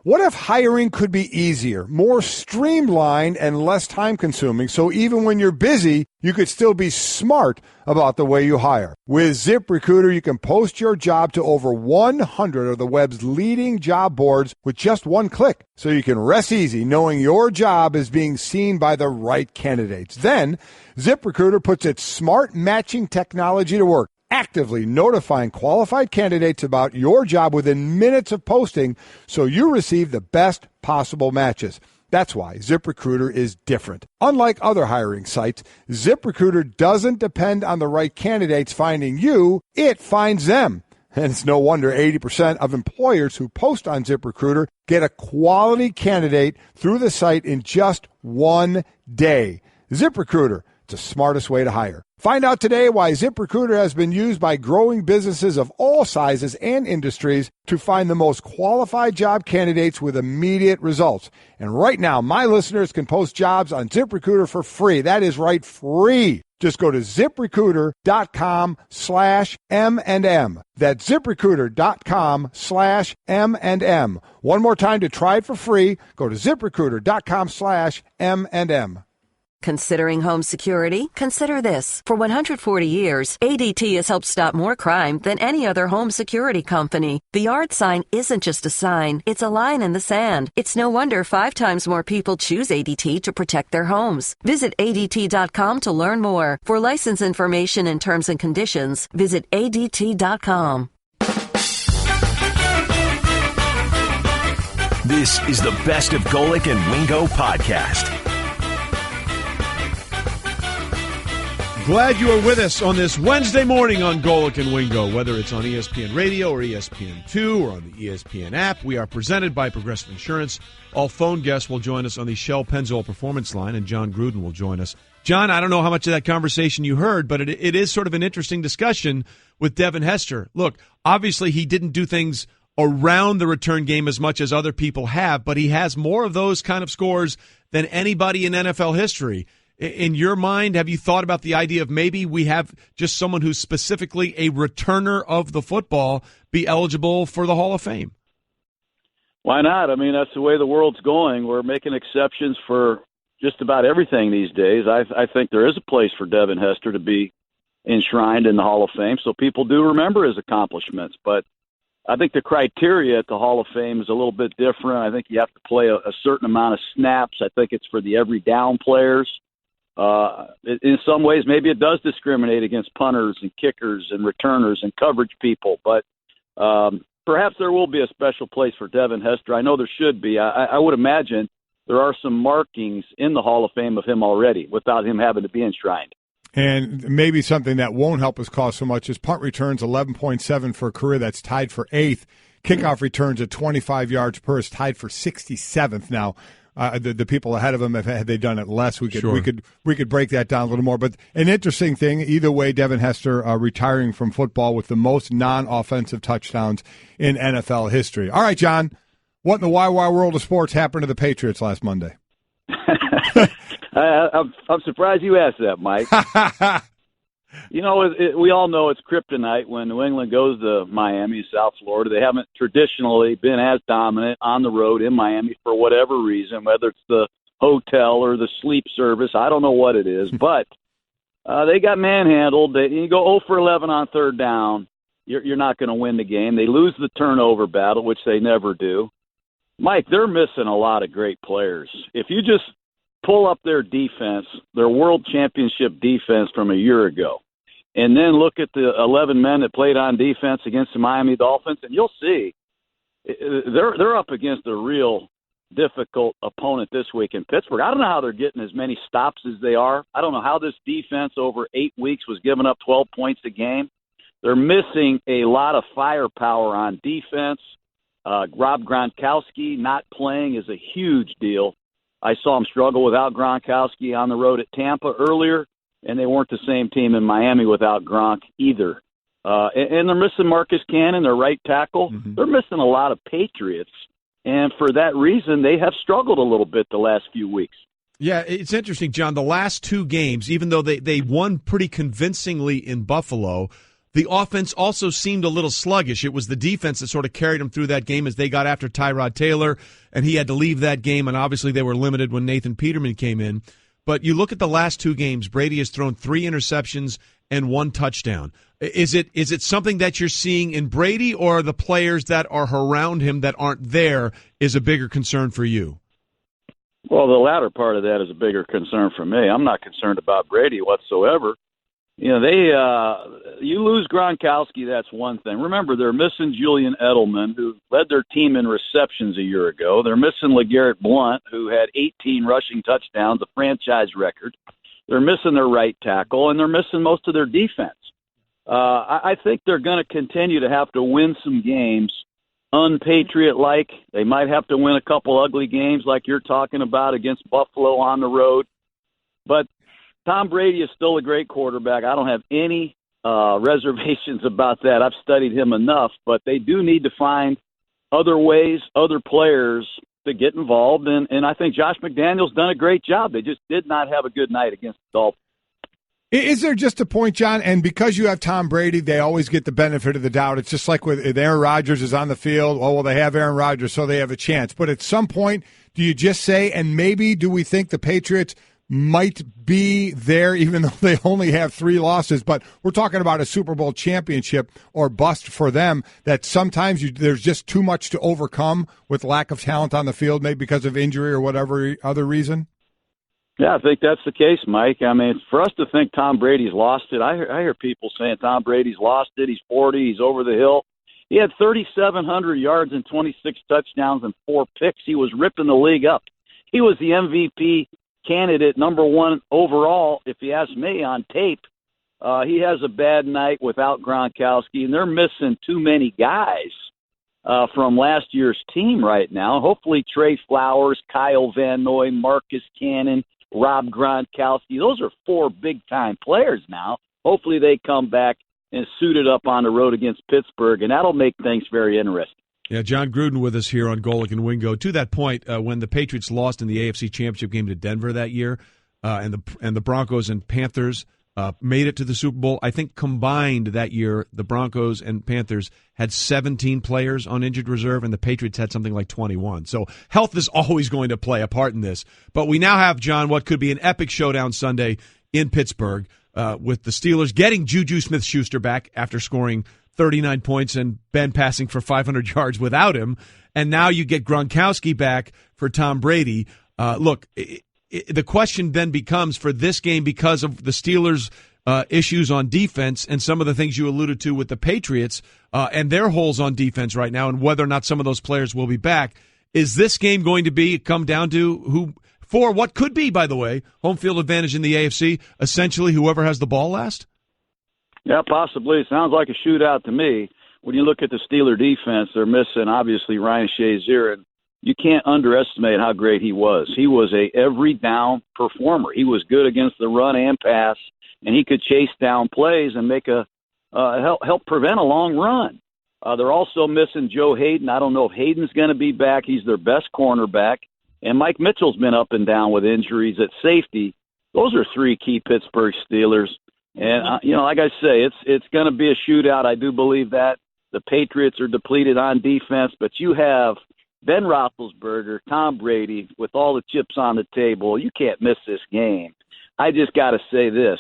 What if hiring could be easier, more streamlined, and less time-consuming, so even when you're busy, you could still be smart about the way you hire? With ZipRecruiter, you can post your job to over 100 of the web's leading job boards with just one click, so you can rest easy knowing your job is being seen by the right candidates. Then, ZipRecruiter puts its smart matching technology to work, actively notifying qualified candidates about your job within minutes of posting so you receive the best possible matches. That's why ZipRecruiter is different. Unlike other hiring sites, ZipRecruiter doesn't depend on the right candidates finding you, it finds them. And it's no wonder 80% of employers who post on ZipRecruiter get a quality candidate through the site in just one day. ZipRecruiter, it's the smartest way to hire. Find out today why ZipRecruiter has been used by growing businesses of all sizes and industries to find the most qualified job candidates with immediate results. And right now, my listeners can post jobs on ZipRecruiter for free. That is right, free. Just go to ZipRecruiter.com/M&M. That's ZipRecruiter.com/M&M. One more time to try it for free. Go to ZipRecruiter.com/M&M. Considering home security? Consider this. For 140 years, ADT has helped stop more crime than any other home security company. The yard sign isn't just a sign, it's a line in the sand. It's no wonder 5 times more people choose ADT to protect their homes. Visit ADT.com to learn more. For license information and terms and conditions, visit ADT.com. This is the Best of Golic and Wingo podcast. Glad you are with us on this Wednesday morning on Golic and Wingo, whether it's on ESPN Radio or ESPN2 or on the ESPN app. We are presented by Progressive Insurance. All phone guests will join us on the Shell Pennzoil Performance Line, and John Gruden will join us. John, I don't know how much of that conversation you heard, but it is sort of an interesting discussion with Devin Hester. Look, obviously he didn't do things around the return game as much as other people have, but he has more of those kind of scores than anybody in NFL history. In your mind, have you thought about the idea of maybe we have just someone who's specifically a returner of the football be eligible for the Hall of Fame? Why not? I mean, that's the way the world's going. We're making exceptions for just about everything these days. I think there is a place for Devin Hester to be enshrined in the Hall of Fame, so people do remember his accomplishments. But I think the criteria at the Hall of Fame is a little bit different. I think you have to play a certain amount of snaps. I think it's for the every down players. In some ways, maybe it does discriminate against punters and kickers and returners and coverage people, but perhaps there will be a special place for Devin Hester. I know there should be. I would imagine there are some markings in the Hall of Fame of him already without him having to be enshrined. And maybe something that won't help his cause so much is punt returns 11.7 for a career that's tied for 8th. Kickoff returns at 25 yards per is tied for 67th now. The people ahead of him, had they done it less, we could break that down a little more. But an interesting thing, either way, Devin Hester retiring from football with the most non-offensive touchdowns in NFL history. All right, John, what in the wide world of sports happened to the Patriots last Monday? I'm surprised you asked that, Mike. You know, we all know it's kryptonite when New England goes to Miami, South Florida. They haven't traditionally been as dominant on the road in Miami for whatever reason, whether it's the hotel or the sleep service. I don't know what it is, but they got manhandled. You go 0 for 11 on third down, you're not going to win the game. They lose the turnover battle, which they never do. Mike, they're missing a lot of great players. If you just pull up their defense, their world championship defense from a year ago, and then look at the 11 men that played on defense against the Miami Dolphins, and you'll see they're up against a real difficult opponent this week in Pittsburgh. I don't know how they're getting as many stops as they are. I don't know how this defense over 8 weeks was giving up 12 points a game. They're missing a lot of firepower on defense. Rob Gronkowski not playing is a huge deal. I saw him struggle without Gronkowski on the road at Tampa earlier, and they weren't the same team in Miami without Gronk either. And they're missing Marcus Cannon, their right tackle. Mm-hmm. They're missing a lot of Patriots, and for that reason, they have struggled a little bit the last few weeks. Yeah, it's interesting, John. The last 2 games, even though they won pretty convincingly in Buffalo, the offense also seemed a little sluggish. It was the defense that sort of carried them through that game as they got after Tyrod Taylor, and he had to leave that game, and obviously they were limited when Nathan Peterman came in. But you look at the last two games, Brady has thrown 3 interceptions and 1 touchdown. Is it something that you're seeing in Brady, or the players that are around him that aren't there is a bigger concern for you? Well, the latter part of that is a bigger concern for me. I'm not concerned about Brady whatsoever. You know, you lose Gronkowski, that's one thing. Remember, they're missing Julian Edelman, who led their team in receptions a year ago. They're missing LeGarrette Blount, who had 18 rushing touchdowns, a franchise record. They're missing their right tackle, and they're missing most of their defense. I think they're going to continue to have to win some games unpatriot-like. They might have to win a couple ugly games like you're talking about against Buffalo on the road. But Tom Brady is still a great quarterback. I don't have any reservations about that. I've studied him enough, but they do need to find other ways, other players to get involved. And I think Josh McDaniels done a great job. They just did not have a good night against the Dolphins. Is there just a point, John, and because you have Tom Brady, they always get the benefit of the doubt. It's just like with Aaron Rodgers is on the field. Oh, well, they have Aaron Rodgers, so they have a chance. But at some point, do you just say, and maybe do we think the Patriots might be there even though they only have 3 losses, but we're talking about a Super Bowl championship or bust for them, that sometimes there's just too much to overcome with lack of talent on the field, maybe because of injury or whatever other reason? Yeah, I think that's the case, Mike. I mean, for us to think Tom Brady's lost it, I hear people saying Tom Brady's lost it, he's 40, he's over the hill. He had 3,700 yards and 26 touchdowns and 4 picks. He was ripping the league up. He was the MVP candidate, number 1 overall, if you ask me, on tape. He has a bad night without Gronkowski, and they're missing too many guys from last year's team right now. Hopefully Trey Flowers, Kyle Van Noy, Marcus Cannon, Rob Gronkowski, those are 4 big-time players now. Hopefully they come back and suit it up on the road against Pittsburgh, and that'll make things very interesting. Yeah, John Gruden with us here on Golic and Wingo. To that point, when the Patriots lost in the AFC Championship game to Denver that year, and the Broncos and Panthers made it to the Super Bowl, I think combined that year, the Broncos and Panthers had 17 players on injured reserve, and the Patriots had something like 21. So health is always going to play a part in this. But we now have, John, what could be an epic showdown Sunday in Pittsburgh with the Steelers getting Juju Smith-Schuster back after scoring 39 points and Ben passing for 500 yards without him. And now you get Gronkowski back for Tom Brady. Look, the question then becomes for this game, because of the Steelers' issues on defense and some of the things you alluded to with the Patriots and their holes on defense right now, and whether or not some of those players will be back. Is this game going to come down to who, for what could be, by the way, home field advantage in the AFC, essentially whoever has the ball last? Yeah, possibly. It sounds like a shootout to me. When you look at the Steeler defense, they're missing, obviously, Ryan Shazier, and you can't underestimate how great he was. He was a every-down performer. He was good against the run and pass, and he could chase down plays and make help prevent a long run. They're also missing Joe Hayden. I don't know if Hayden's going to be back. He's their best cornerback. And Mike Mitchell's been up and down with injuries at safety. Those are 3 key Pittsburgh Steelers. And, like I say, it's going to be a shootout. I do believe that. The Patriots are depleted on defense, but you have Ben Roethlisberger, Tom Brady, with all the chips on the table. You can't miss this game. I just got to say this.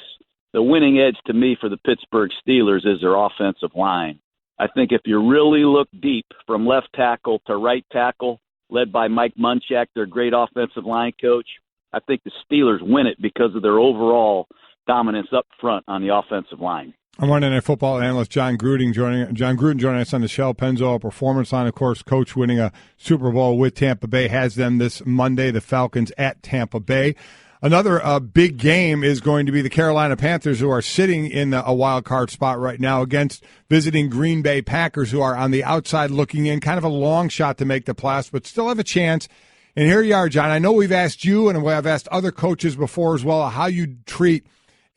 The winning edge to me for the Pittsburgh Steelers is their offensive line. I think if you really look deep from left tackle to right tackle, led by Mike Munchak, their great offensive line coach, I think the Steelers win it because of their overall dominance up front on the offensive line. I'm Monday Night Football analyst John Gruden joining us on the Shell Pennzoil Performance Line. Of course, coach winning a Super Bowl with Tampa Bay has them this Monday, the Falcons at Tampa Bay. Another big game is going to be the Carolina Panthers, who are sitting in a wild card spot right now against visiting Green Bay Packers, who are on the outside looking in, kind of a long shot to make the playoffs, but still have a chance. And here you are, John. I know we've asked you, and I've asked other coaches before as well, how you treat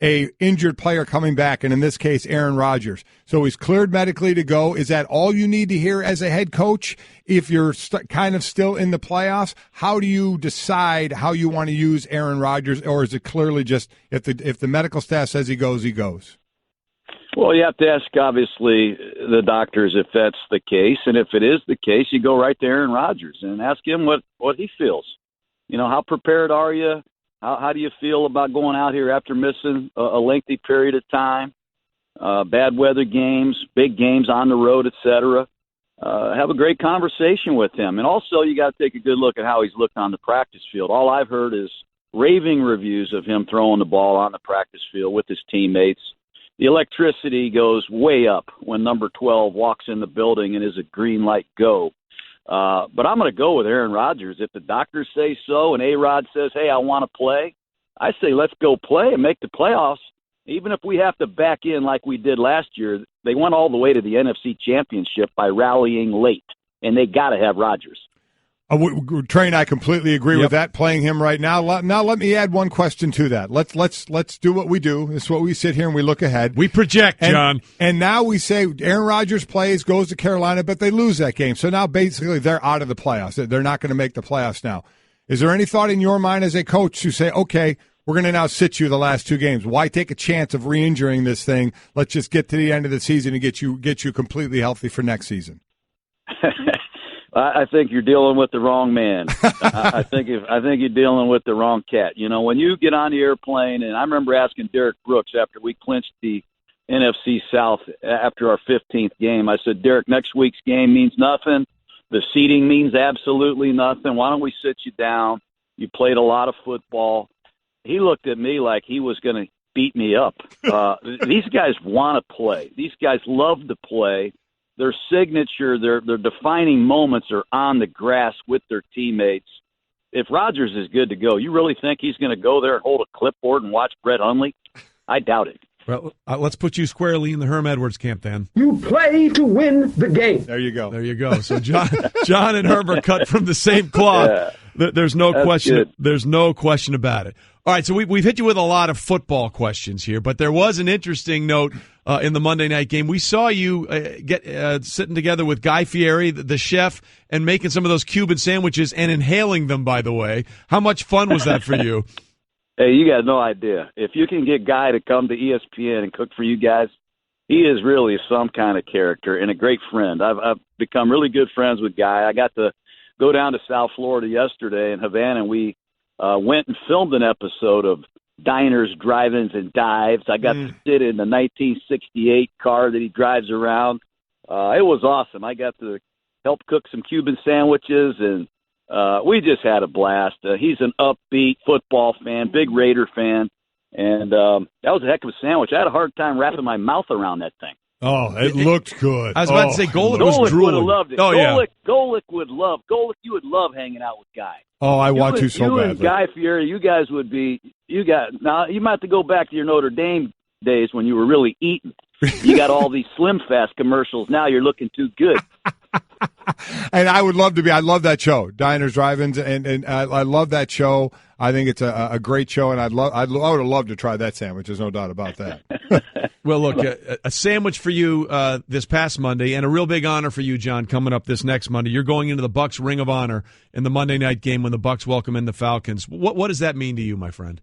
a injured player coming back, and in this case, Aaron Rodgers. So he's cleared medically to go. Is that all you need to hear as a head coach if you're kind of still in the playoffs? How do you decide how you want to use Aaron Rodgers, or is it clearly just if the medical staff says he goes, he goes? Well, you have to ask, obviously, the doctors if that's the case. And if it is the case, you go right to Aaron Rodgers and ask him what he feels. How prepared are you? How do you feel about going out here after missing a lengthy period of time? Bad weather games, big games on the road, et cetera. Have a great conversation with him. And also, you got to take a good look at how he's looked on the practice field. All I've heard is raving reviews of him throwing the ball on the practice field with his teammates. The electricity goes way up when number 12 walks in the building and is a green light go. But I'm going to go with Aaron Rodgers. If the doctors say so and A-Rod says, hey, I want to play, I say let's go play and make the playoffs. Even if we have to back in like we did last year, they went all the way to the NFC Championship by rallying late, and they got to have Rodgers. Trey and I completely agree with that, playing him right now. Now let me add one question to that. Let's do what we do. This is what we sit here and we look ahead. We project, John. And now we say Aaron Rodgers plays, goes to Carolina, but they lose that game. So now basically they're out of the playoffs. They're not going to make the playoffs now. Is there any thought in your mind as a coach to say, okay, we're going to now sit you the last two games? Why take a chance of re-injuring this thing? Let's just get to the end of the season and get you completely healthy for next season. I think you're dealing with the wrong man. I think you're dealing with the wrong cat. When you get on the airplane, and I remember asking Derek Brooks after we clinched the NFC South after our 15th game, I said, Derek, next week's game means nothing. The seeding means absolutely nothing. Why don't we sit you down? You played a lot of football. He looked at me like he was going to beat me up. These guys want to play. These guys love to play. Their signature, their defining moments are on the grass with their teammates. If Rodgers is good to go, you really think he's going to go there and hold a clipboard and watch Brett Hundley? I doubt it. Well, let's put you squarely in the Herm Edwards camp, then. You play to win the game. There you go. There you go. So John and Herm are cut from the same cloth. Yeah, there's no question. Good. There's no question about it. All right, so we've hit you with a lot of football questions here, but there was an interesting note in the Monday night game. We saw you sitting together with Guy Fieri, the chef, and making some of those Cuban sandwiches and inhaling them, by the way. How much fun was that for you? Hey, you got no idea. If you can get Guy to come to ESPN and cook for you guys, he is really some kind of character and a great friend. I've become really good friends with Guy. I got to go down to South Florida yesterday in Havana, and we went and filmed an episode of Diners, Drive-Ins, and Dives. I got to sit in the 1968 car that he drives around. It was awesome. I got to help cook some Cuban sandwiches, and we just had a blast. He's an upbeat football fan, big Raider fan, and that was a heck of a sandwich. I had a hard time wrapping my mouth around that thing. Oh, it looked good. I was about to say Golic was drooling. Would have loved it. Oh, Golic would love. Golic, you would love hanging out with Guy. Oh, I want to so badly. You and Guy Fieri, you guys would be. Now you might have to go back to your Notre Dame days when you were really eating. You got all these Slim Fast commercials. Now you're looking too good. And I would love to be. I love that show, Diners, Drive-Ins, and I love that show. I think it's a great show, and I would have loved to try that sandwich. There's no doubt about that. Well, look, a sandwich for you this past Monday, and a real big honor for you, John, coming up this next Monday. You're going into the Bucs Ring of Honor in the Monday night game when the Bucs welcome in the Falcons. What does that mean to you, my friend?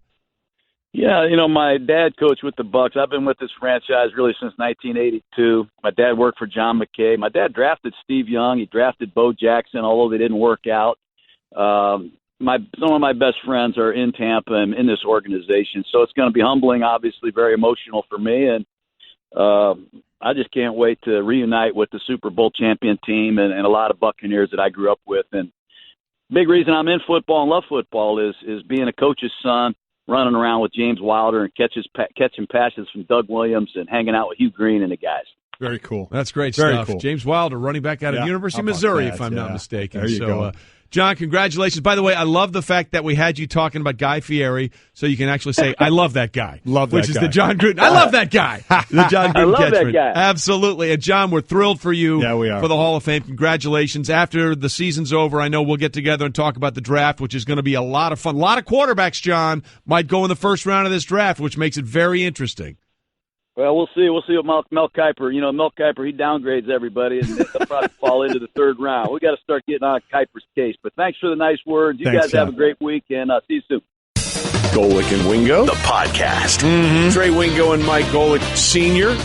Yeah, my dad coached with the Bucs. I've been with this franchise really since 1982. My dad worked for John McKay. My dad drafted Steve Young. He drafted Bo Jackson, although they didn't work out. Some of my best friends are in Tampa and in this organization, so it's going to be humbling, obviously very emotional for me, and I just can't wait to reunite with the Super Bowl champion team and a lot of Buccaneers that I grew up with. And big reason I'm in football and love football is being a coach's son, running around with James Wilder and catching passes from Doug Williams and hanging out with Hugh Green and the guys. Very cool. That's great Very stuff. Cool. James Wilder, running back out of the University of Missouri, if I'm not mistaken. There you go. John, congratulations. By the way, I love the fact that we had you talking about Guy Fieri, so you can actually say, I love that guy. Which is the John Gruden. I love that guy. The John Gruden I love catchphrase. that guy. Absolutely. And, John, we're thrilled for you we are. for the Hall of Fame. Congratulations. After the season's over, I know we'll get together and talk about the draft, which is going to be a lot of fun. A lot of quarterbacks, John, might go in the first round of this draft, which makes it very interesting. Well, we'll see. We'll see what Mel Kiper. Mel Kiper, he downgrades everybody, and they'll probably fall into the third round. We got to start getting on Kiper's case. But thanks for the nice words. You guys have a great week, and see you soon. Golic and Wingo, the podcast. Trey Wingo and Mike Golic Sr.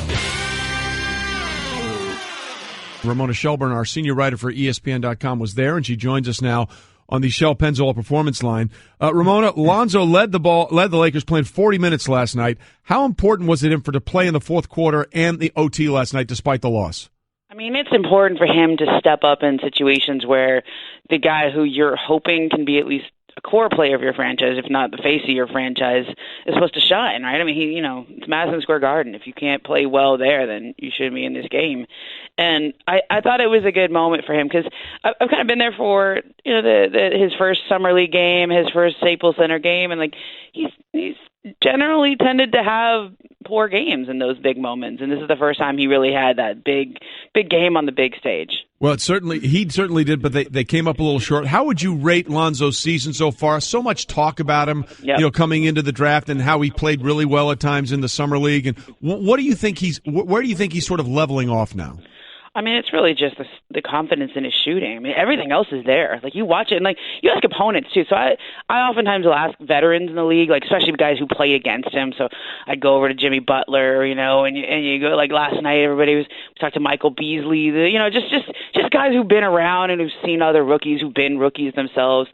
Ramona Shelburne, our senior writer for ESPN.com, was there, and she joins us now on the Shell Pennzoil Performance Line. Ramona, Lonzo led the Lakers playing 40 minutes last night. How important was it for to play in the fourth quarter and the OT last night despite the loss? I mean, it's important for him to step up in situations where the guy who you're hoping can be at least a core player of your franchise, if not the face of your franchise, is supposed to shine, right? I mean, it's Madison Square Garden. If you can't play well there, then you shouldn't be in this game. And I thought it was a good moment for him because I've kind of been there for his first summer league game, his first Staples Center game, and he's generally tended to have poor games in those big moments, and this is the first time he really had that big game on the big stage. Well, he certainly did, but they came up a little short. How would you rate Lonzo's season so far? So much talk about him, coming into the draft and how he played really well at times in the summer league. And what do you think where do you think he's sort of leveling off now? I mean, it's really just the confidence in his shooting. I mean, everything else is there. Like, you watch it, and, you ask opponents, too. So I oftentimes will ask veterans in the league, especially guys who played against him. So I'd go over to Jimmy Butler, and you go, last night, we talked to Michael Beasley, just guys who've been around and who've seen other rookies who've been rookies themselves.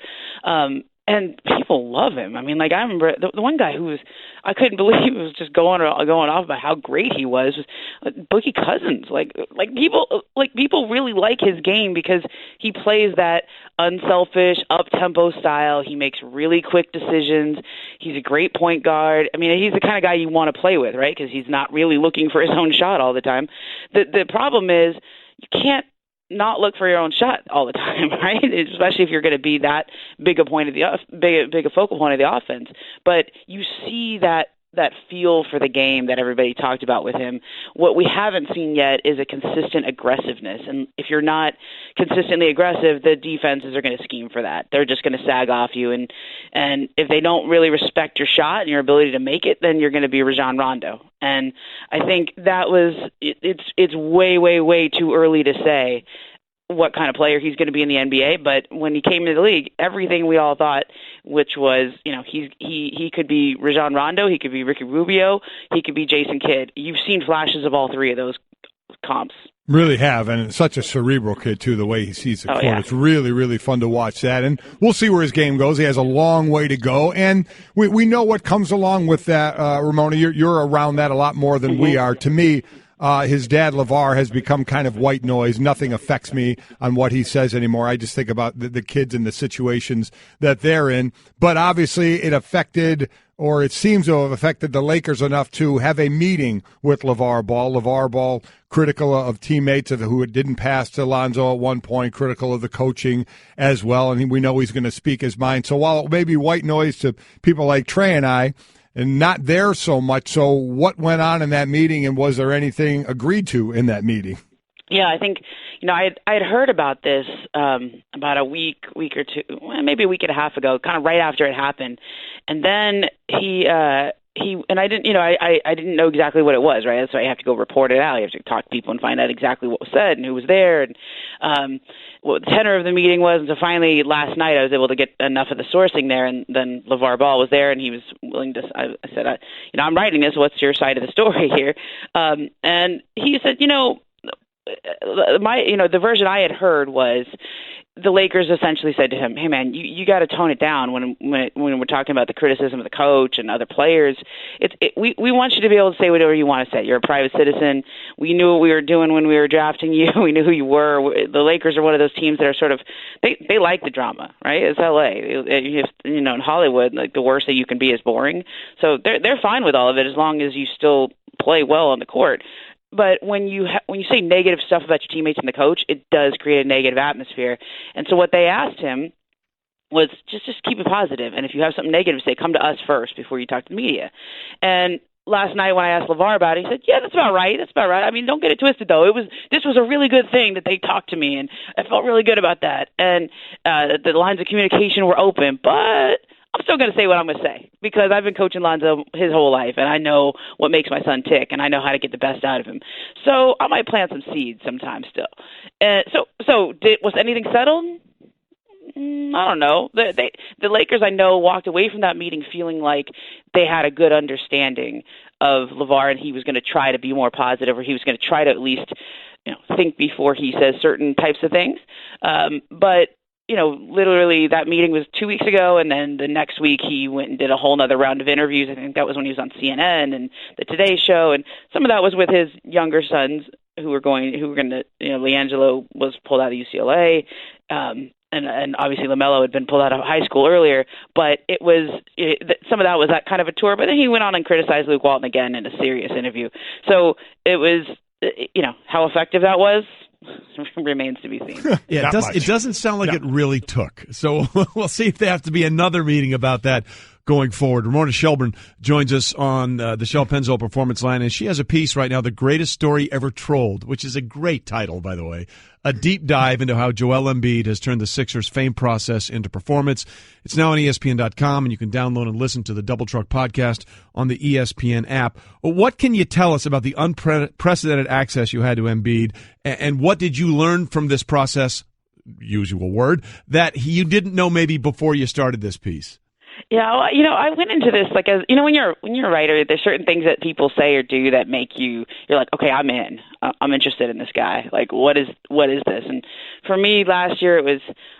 And people love him. I mean, I remember the one guy who I couldn't believe was just going off about how great he was Boogie Cousins. People really like his game because he plays that unselfish, up-tempo style. He makes really quick decisions. He's a great point guard. I mean, he's the kind of guy you want to play with, right? Because he's not really looking for his own shot all the time. The problem is you can't not look for your own shot all the time, right? Especially if you're going to be that big a focal point of the offense. But you see that feel for the game that everybody talked about with him. What we haven't seen yet is a consistent aggressiveness. And if you're not consistently aggressive, the defenses are going to scheme for that. They're just going to sag off you. And if they don't really respect your shot and your ability to make it, then you're going to be Rajon Rondo. And I think it's way, way, way too early to say what kind of player he's going to be in the NBA. But when he came into the league, everything we all thought, which was, he could be Rajon Rondo, he could be Ricky Rubio, he could be Jason Kidd. You've seen flashes of all three of those comps. Really have, and such a cerebral kid, too, the way he sees the court. Yeah. It's really, really fun to watch that, and we'll see where his game goes. He has a long way to go, and we know what comes along with that, Ramona. You're around that a lot more than we are. To me, his dad, LaVar, has become kind of white noise. Nothing affects me on what he says anymore. I just think about the kids and the situations that they're in. But obviously it affected, or it seems to have affected, the Lakers enough to have a meeting with LaVar Ball. LaVar Ball critical of teammates who didn't pass to Lonzo at one point, critical of the coaching as well. And we know he's going to speak his mind. So while it may be white noise to people like Trey and I, and not there so much. So what went on in that meeting, and was there anything agreed to in that meeting? Yeah, I think, I had heard about this about a week or two, maybe a week and a half ago, kind of right after it happened. And then he and I didn't, I didn't know exactly what it was, right? So I have to go report it out. You have to talk to people and find out exactly what was said and who was there and what the tenor of the meeting was. And so finally last night I was able to get enough of the sourcing there, and then LaVar Ball was there and he was willing to, I said, I'm writing this. What's your side of the story here? And he said, the version I had heard was the Lakers essentially said to him, "Hey man, you got to tone it down when we're talking about the criticism of the coach and other players. We want you to be able to say whatever you want to say. You're a private citizen. We knew what we were doing when we were drafting you. We knew who you were. The Lakers are one of those teams that are sort of they like the drama, right? It's LA. In Hollywood, the worst that you can be is boring. So they're fine with all of it as long as you still play well on the court." But when you say negative stuff about your teammates and the coach, it does create a negative atmosphere. And so what they asked him was just keep it positive. And if you have something negative to say, come to us first before you talk to the media. And last night when I asked LaVar about it, he said, "Yeah, that's about right. That's about right. I mean, don't get it twisted though. This was a really good thing that they talked to me, and I felt really good about that. And the lines of communication were open, but I'm still going to say what I'm going to say because I've been coaching Lonzo his whole life, and I know what makes my son tick, and I know how to get the best out of him. So I might plant some seeds sometime still." So was anything settled? I don't know. The Lakers, I know, walked away from that meeting feeling like they had a good understanding of LaVar, and he was going to try to be more positive, or he was going to try to at least, think before he says certain types of things. But literally that meeting was 2 weeks ago, and then the next week he went and did a whole other round of interviews. I think that was when he was on CNN and the Today Show, and some of that was with his younger sons who were going to, LiAngelo was pulled out of UCLA, and obviously LaMelo had been pulled out of high school earlier, but some of that was that kind of a tour. But then he went on and criticized Luke Walton again in a serious interview. So it was, how effective that was remains to be seen. Yeah, it doesn't sound like it really took. So we'll see if there has to be another meeting about that going forward. Ramona Shelburne joins us on the Shell Pennzoil Performance Line, and she has a piece right now, The Greatest Story Ever Trolled, which is a great title, by the way. A deep dive into how Joel Embiid has turned the Sixers' fame process into performance. It's now on ESPN.com, and you can download and listen to the Double Truck podcast on the ESPN app. What can you tell us about the unprecedented access you had to Embiid, and what did you learn from this process, usual word, that you didn't know maybe before you started this piece? Yeah, I went into this as when you're a writer, there's certain things that people say or do that make you're like, okay, I'm in. I'm interested in this guy. Like, what is this? And for me, last year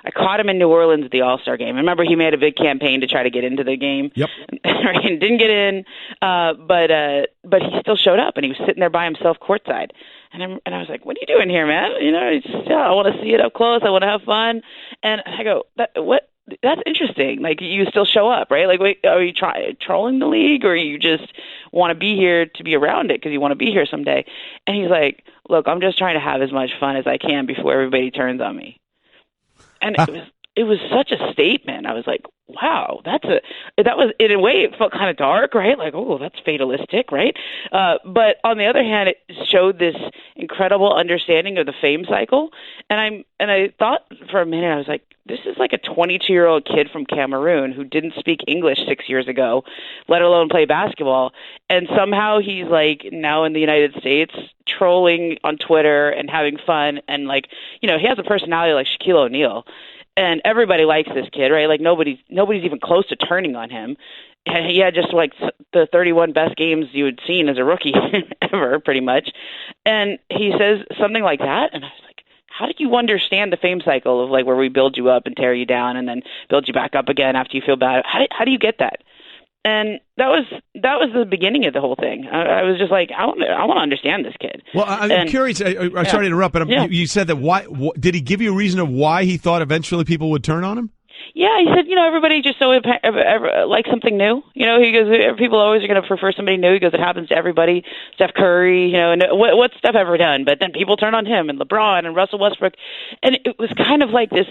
I caught him in New Orleans at the All-Star game. I remember he made a big campaign to try to get into the game. Yep. And didn't get in, but he still showed up, and he was sitting there by himself courtside. And I was like, what are you doing here, man? I want to see it up close. I want to have fun. And I go, what? That's interesting. Like, you still show up, right? Like, wait, are you trolling the league, or you just want to be here to be around it because you want to be here someday? And he's like, look, I'm just trying to have as much fun as I can before everybody turns on me. And it was such a statement. I was like, wow, that was, in a way, it felt kind of dark, right? Like, oh, that's fatalistic, right? But on the other hand, it showed this incredible understanding of the fame cycle. And I thought for a minute, I was like, this is like a 22-year-old kid from Cameroon who didn't speak English 6 years ago, let alone play basketball. And somehow he's like now in the United States trolling on Twitter and having fun. And he has a personality like Shaquille O'Neal. And everybody likes this kid, right? Like nobody's even close to turning on him. He had just like the 31 best games you had seen as a rookie ever, pretty much. And he says something like that, and I was like, how do you understand the fame cycle of like where we build you up and tear you down and then build you back up again after you feel bad? How do you get that? And that was the beginning of the whole thing. I was just like, I want to understand this kid. Well, I'm curious. I'm sorry to interrupt, but you said that. Why did he give you a reason of why he thought eventually people would turn on him? Yeah, he said, everybody just so likes something new. He goes, people always are going to prefer somebody new. He goes, it happens to everybody. Steph Curry, and what's Steph ever done? But then people turn on him, and LeBron and Russell Westbrook, and it was kind of like this.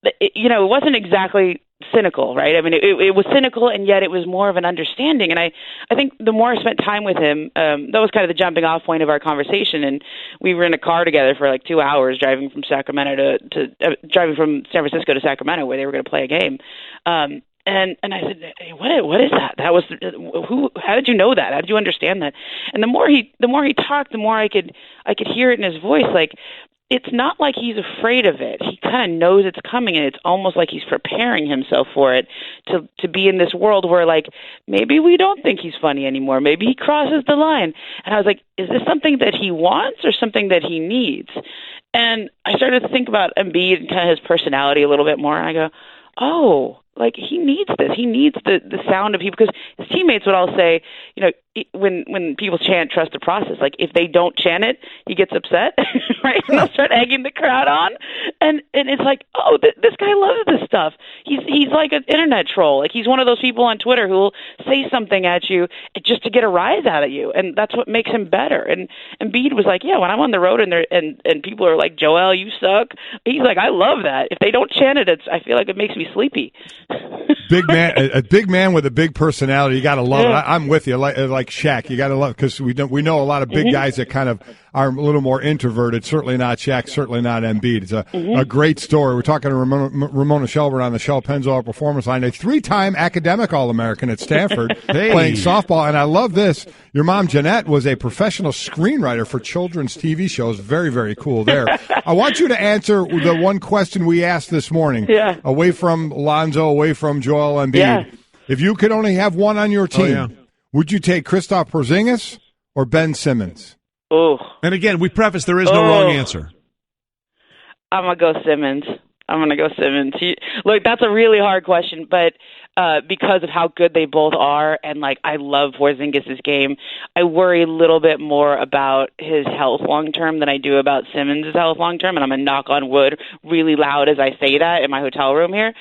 It wasn't exactly cynical, right? I mean, it was cynical, and yet it was more of an understanding. And I think the more I spent time with him, that was kind of the jumping off point of our conversation. And we were in a car together for like 2 hours driving from driving from San Francisco to Sacramento, where they were going to play a game. And I said, hey, what is that? That was how did you know that? How did you understand that? And the more he talked, the more I could hear it in his voice. Like, it's not like he's afraid of it. He kind of knows it's coming, and it's almost like he's preparing himself for it to be in this world where, like, maybe we don't think he's funny anymore. Maybe he crosses the line. And I was like, is this something that he wants or something that he needs? And I started to think about Embiid and kind of his personality a little bit more, and I go, oh, like, he needs this. He needs the sound of people, because his teammates would all say, when people chant "trust the process," like if they don't chant it, he gets upset, right? And they'll start egging the crowd on, and it's like, oh, this guy loves this stuff. He's like an internet troll. Like, he's one of those people on Twitter who will say something at you just to get a rise out of you, and that's what makes him better. And Embiid was like, yeah, when I'm on the road and people are like, Joel, you suck. He's like, I love that. If they don't chant it, I feel like it makes me sleepy. Big man, a big man with a big personality. You got to love it. I'm with you. Like like Shaq. You got to love, because we know a lot of big guys that kind of are a little more introverted. Certainly not Shaq. Certainly not Embiid. It's a great story. We're talking to Ramona Shelburne on the Shell Pennzoil Performance Line, a 3-time academic All-American at Stanford, playing softball. And I love this. Your mom, Jeanette, was a professional screenwriter for children's TV shows. Very, very cool there. I want you to answer the one question we asked this morning. Yeah. Away from Lonzo, away from Joel Embiid. Yeah. If you could only have one on your team, would you take Kristaps Porzingis or Ben Simmons? Oh. And again, we preface there is no wrong answer. I'm going to go Simmons. Look, that's a really hard question, but because of how good they both are, and I love Porzingis' game, I worry a little bit more about his health long term than I do about Simmons' health long term, and I'm going to knock on wood really loud as I say that in my hotel room here.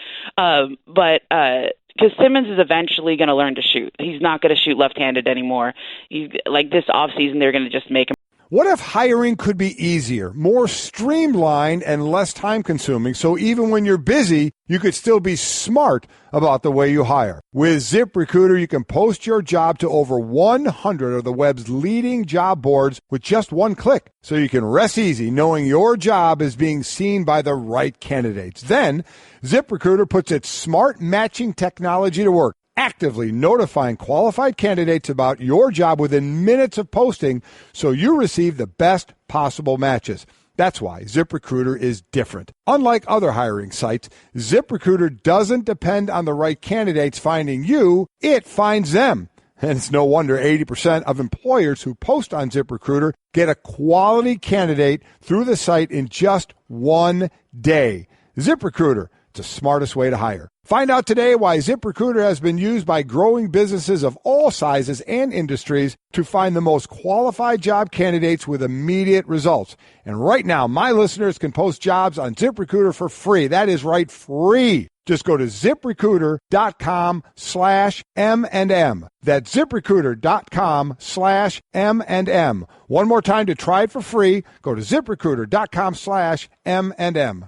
Because Simmons is eventually going to learn to shoot. He's not going to shoot left-handed anymore. This offseason, they're going to just make him. What if hiring could be easier, more streamlined, and less time-consuming, so even when you're busy, you could still be smart about the way you hire? With ZipRecruiter, you can post your job to over 100 of the web's leading job boards with just one click, so you can rest easy knowing your job is being seen by the right candidates. Then, ZipRecruiter puts its smart matching technology to work, actively notifying qualified candidates about your job within minutes of posting, so you receive the best possible matches. That's why ZipRecruiter is different. Unlike other hiring sites, ZipRecruiter doesn't depend on the right candidates finding you, it finds them. And it's no wonder 80% of employers who post on ZipRecruiter get a quality candidate through the site in just one day. ZipRecruiter, the smartest way to hire. Find out today why ZipRecruiter has been used by growing businesses of all sizes and industries to find the most qualified job candidates with immediate results. And right now, my listeners can post jobs on ZipRecruiter for free. That is right, free. Just go to ZipRecruiter.com/M&M. That's ZipRecruiter.com/M&M. One more time to try it for free. Go to ZipRecruiter.com/M&M.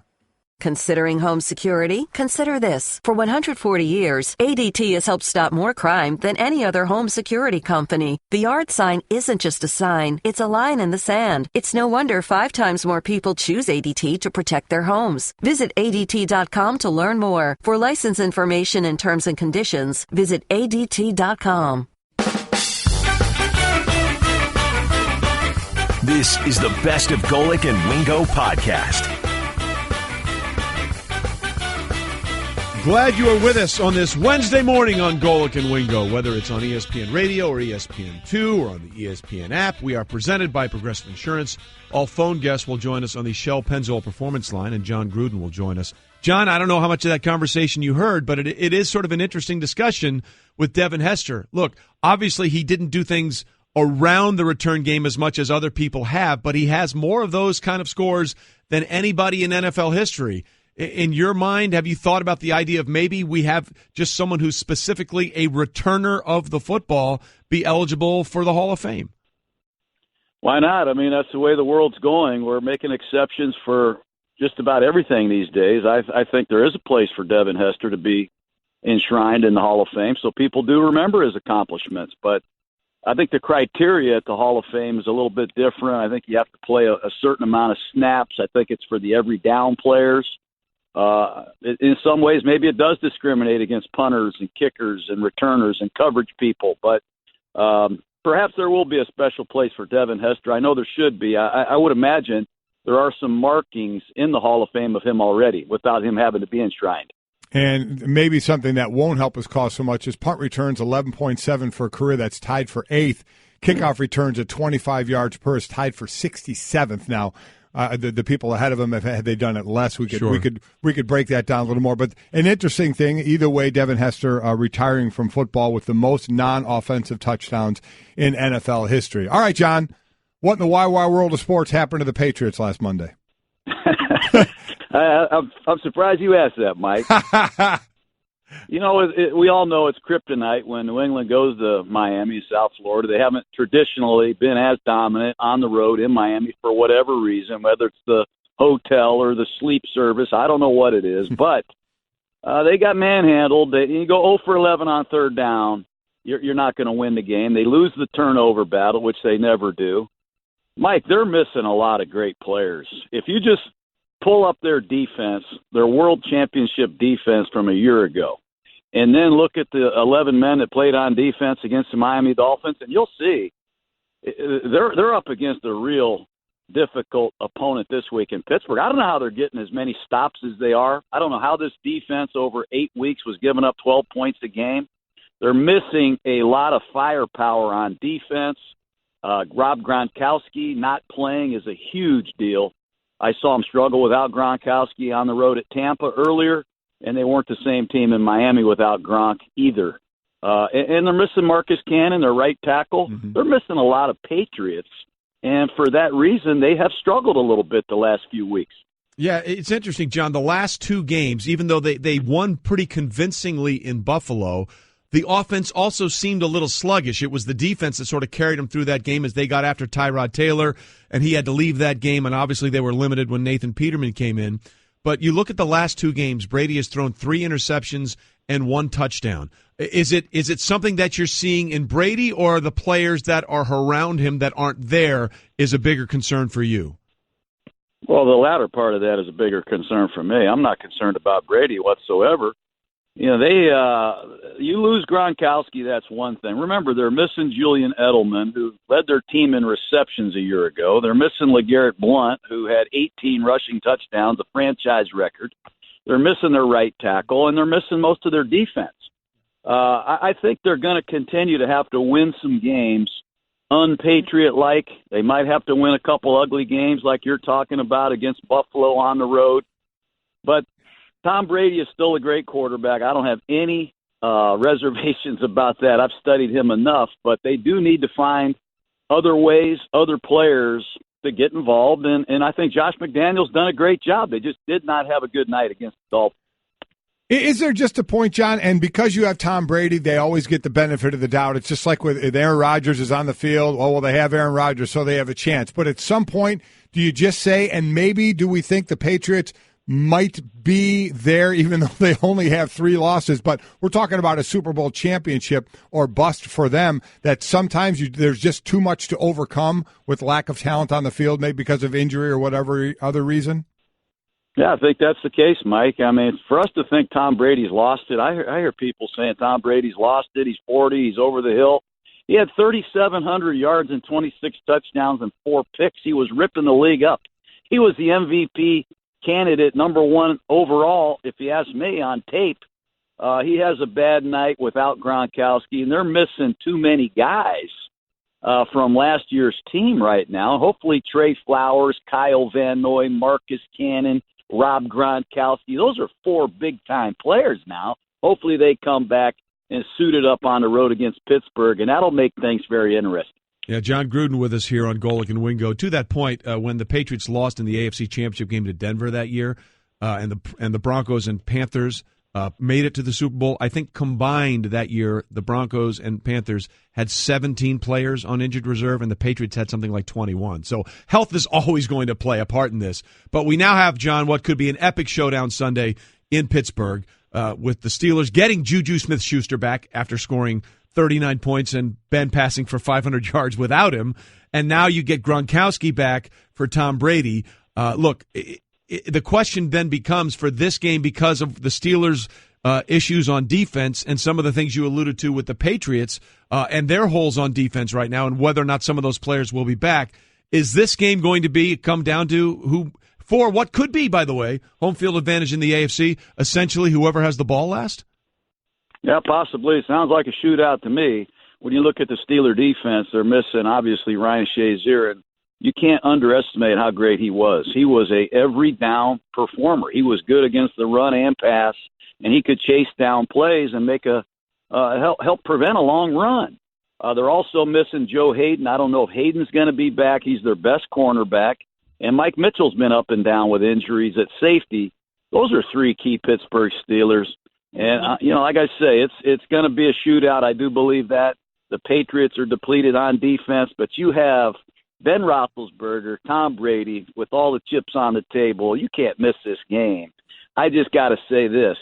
Considering home security? Consider this. For 140 years, ADT has helped stop more crime than any other home security company. The yard sign isn't just a sign, it's a line in the sand. It's no wonder 5 times more people choose ADT to protect their homes. Visit ADT.com to learn more. For license information and terms and conditions, visit ADT.com. This is the Best of Golic and Wingo podcast. Glad you are with us on this Wednesday morning on Golic and Wingo, whether it's on ESPN Radio or ESPN2 or on the ESPN app. We are presented by Progressive Insurance. All phone guests will join us on the Shell Pennzoil Performance Line, and John Gruden will join us. John, I don't know how much of that conversation you heard, but it is sort of an interesting discussion with Devin Hester. Look, obviously he didn't do things around the return game as much as other people have, but he has more of those kind of scores than anybody in NFL history. In your mind, have you thought about the idea of maybe we have just someone who's specifically a returner of the football be eligible for the Hall of Fame? Why not? I mean, that's the way the world's going. We're making exceptions for just about everything these days. I think there is a place for Devin Hester to be enshrined in the Hall of Fame, so people do remember his accomplishments. But I think the criteria at the Hall of Fame is a little bit different. I think you have to play a certain amount of snaps. I think it's for the every down players. In some ways, maybe it does discriminate against punters and kickers and returners and coverage people, but perhaps there will be a special place for Devin Hester. I know there should be. I would imagine there are some markings in the Hall of Fame of him already without him having to be enshrined. And maybe something that won't help his cause so much is punt returns, 11.7 for a career. That's tied for 8th. Kickoff returns at 25 yards per is tied for 67th now. The people ahead of him, had they done it less, we could break that down a little more. But an interesting thing, either way, Devin Hester retiring from football with the most non-offensive touchdowns in NFL history. All right, John, what in the wide world of sports happened to the Patriots last Monday? I'm surprised you asked that, Mike. You know, we all know it's kryptonite when New England goes to Miami, South Florida. They haven't traditionally been as dominant on the road in Miami for whatever reason, whether it's the hotel or the sleep service. I don't know what it is, but they got manhandled. You go 0 for 11 on third down. you're not going to win the game. They lose the turnover battle, which they never do. Mike, they're missing a lot of great players. If you just pull up their defense, their world championship defense from a year ago, and then look at the 11 men that played on defense against the Miami Dolphins, and you'll see they're up against a real difficult opponent this week in Pittsburgh. I don't know how they're getting as many stops as they are. I don't know how this defense over 8 weeks was giving up 12 points a game. They're missing a lot of firepower on defense. Rob Gronkowski not playing is a huge deal. I saw him struggle without Gronkowski on the road at Tampa earlier, and they weren't the same team in Miami without Gronk either. And they're missing Marcus Cannon, their right tackle. Mm-hmm. They're missing a lot of Patriots, and for that reason, they have struggled a little bit the last few weeks. Yeah, it's interesting, John. The last two games, even though they won pretty convincingly in Buffalo, the offense also seemed a little sluggish. It was the defense that sort of carried them through that game as they got after Tyrod Taylor, and he had to leave that game, and obviously they were limited when Nathan Peterman came in. But you look at the last two games, Brady has thrown 3 interceptions and 1 touchdown. Is it something that you're seeing in Brady, or the players that are around him that aren't there is a bigger concern for you? Well, the latter part of that is a bigger concern for me. I'm not concerned about Brady whatsoever. You know, you lose Gronkowski, that's one thing. Remember, they're missing Julian Edelman, who led their team in receptions a year ago. They're missing LeGarrette Blount, who had 18 rushing touchdowns, a franchise record. They're missing their right tackle, and they're missing most of their defense. I think they're going to continue to have to win some games unpatriot-like. They might have to win a couple ugly games like you're talking about against Buffalo on the road. But Tom Brady is still a great quarterback. I don't have any reservations about that. I've studied him enough, but they do need to find other ways, other players to get involved. And I think Josh McDaniels done a great job. They just did not have a good night against the Dolphins. Is there just a point, John, and because you have Tom Brady, they always get the benefit of the doubt. It's just like with Aaron Rodgers is on the field. Oh, well, they have Aaron Rodgers, so they have a chance. But at some point, do you just say, and maybe do we think the Patriots might be there even though they only have 3 losses, but we're talking about a Super Bowl championship or bust for them, that sometimes there's just too much to overcome with lack of talent on the field, maybe because of injury or whatever other reason? Yeah, I think that's the case, Mike. I mean, for us to think Tom Brady's lost it, I hear people saying Tom Brady's lost it, he's 40, he's over the hill. He had 3,700 yards and 26 touchdowns and 4 picks. He was ripping the league up. He was the MVP candidate, number 1 overall, if you ask me, on tape. He has a bad night without Gronkowski, and they're missing too many guys from last year's team right now. Hopefully Trey Flowers, Kyle Van Noy, Marcus Cannon, Rob Gronkowski, those are 4 big-time players now. Hopefully they come back and suit it up on the road against Pittsburgh, and that'll make things very interesting. Yeah, John Gruden with us here on Golic and Wingo. To that point, when the Patriots lost in the AFC Championship game to Denver that year, and the Broncos and Panthers made it to the Super Bowl, I think combined that year, the Broncos and Panthers had 17 players on injured reserve, and the Patriots had something like 21. So health is always going to play a part in this. But we now have, John, what could be an epic showdown Sunday in Pittsburgh with the Steelers getting Juju Smith-Schuster back after scoring 39 points and Ben passing for 500 yards without him. And now you get Gronkowski back for Tom Brady. Look, the question then becomes for this game, because of the Steelers' issues on defense and some of the things you alluded to with the Patriots and their holes on defense right now, and whether or not some of those players will be back, is this game going to come down to who, for what could be, by the way, home field advantage in the AFC, essentially whoever has the ball last? Yeah, possibly. It sounds like a shootout to me. When you look at the Steeler defense, they're missing, obviously, Ryan Shazier, and you can't underestimate how great he was. He was a every-down performer. He was good against the run and pass, and he could chase down plays and make help prevent a long run. They're also missing Joe Hayden. I don't know if Hayden's going to be back. He's their best cornerback. And Mike Mitchell's been up and down with injuries at safety. Those are 3 key Pittsburgh Steelers. And, like I say, it's going to be a shootout. I do believe that. The Patriots are depleted on defense, but you have Ben Roethlisberger, Tom Brady, with all the chips on the table. You can't miss this game. I just got to say this.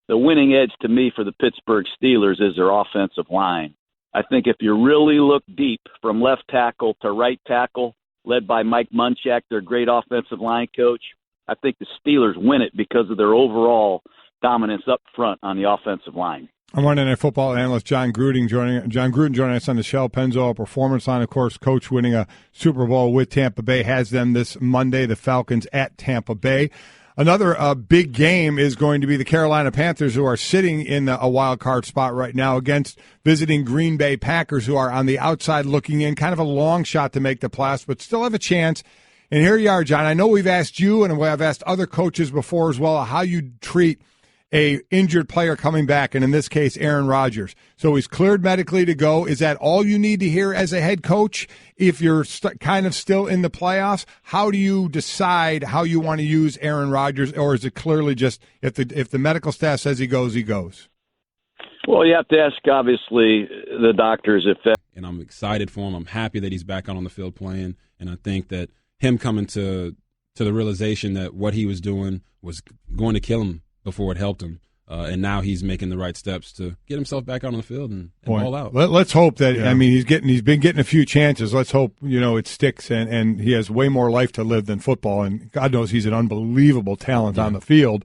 The winning edge to me for the Pittsburgh Steelers is their offensive line. I think if you really look deep from left tackle to right tackle, led by Mike Munchak, their great offensive line coach, I think the Steelers win it because of their overall dominance up front on the offensive line. I'm Monday Night Football analyst John Gruden joining us on the Shell Pennzoil Performance Line. Of course, coach winning a Super Bowl with Tampa Bay has them this Monday, the Falcons at Tampa Bay. Another big game is going to be the Carolina Panthers, who are sitting in a wild card spot right now against visiting Green Bay Packers, who are on the outside looking in, kind of a long shot to make the playoffs, but still have a chance. And here you are, John. I know we've asked you, and I've asked other coaches before as well, how you treat a injured player coming back, and in this case, Aaron Rodgers. So he's cleared medically to go. Is that all you need to hear as a head coach if you're kind of still in the playoffs? How do you decide how you want to use Aaron Rodgers, or is it clearly just if the medical staff says he goes, he goes? Well, you have to ask, obviously, the doctors if that. And I'm excited for him. I'm happy that he's back out on the field playing, and I think that him coming to the realization that what he was doing was going to kill him before it helped him. And now he's making the right steps to get himself back out on the field and ball out. Let's hope that, I mean, he's been getting a few chances. Let's hope, it sticks and he has way more life to live than football. And God knows he's an unbelievable talent on the field.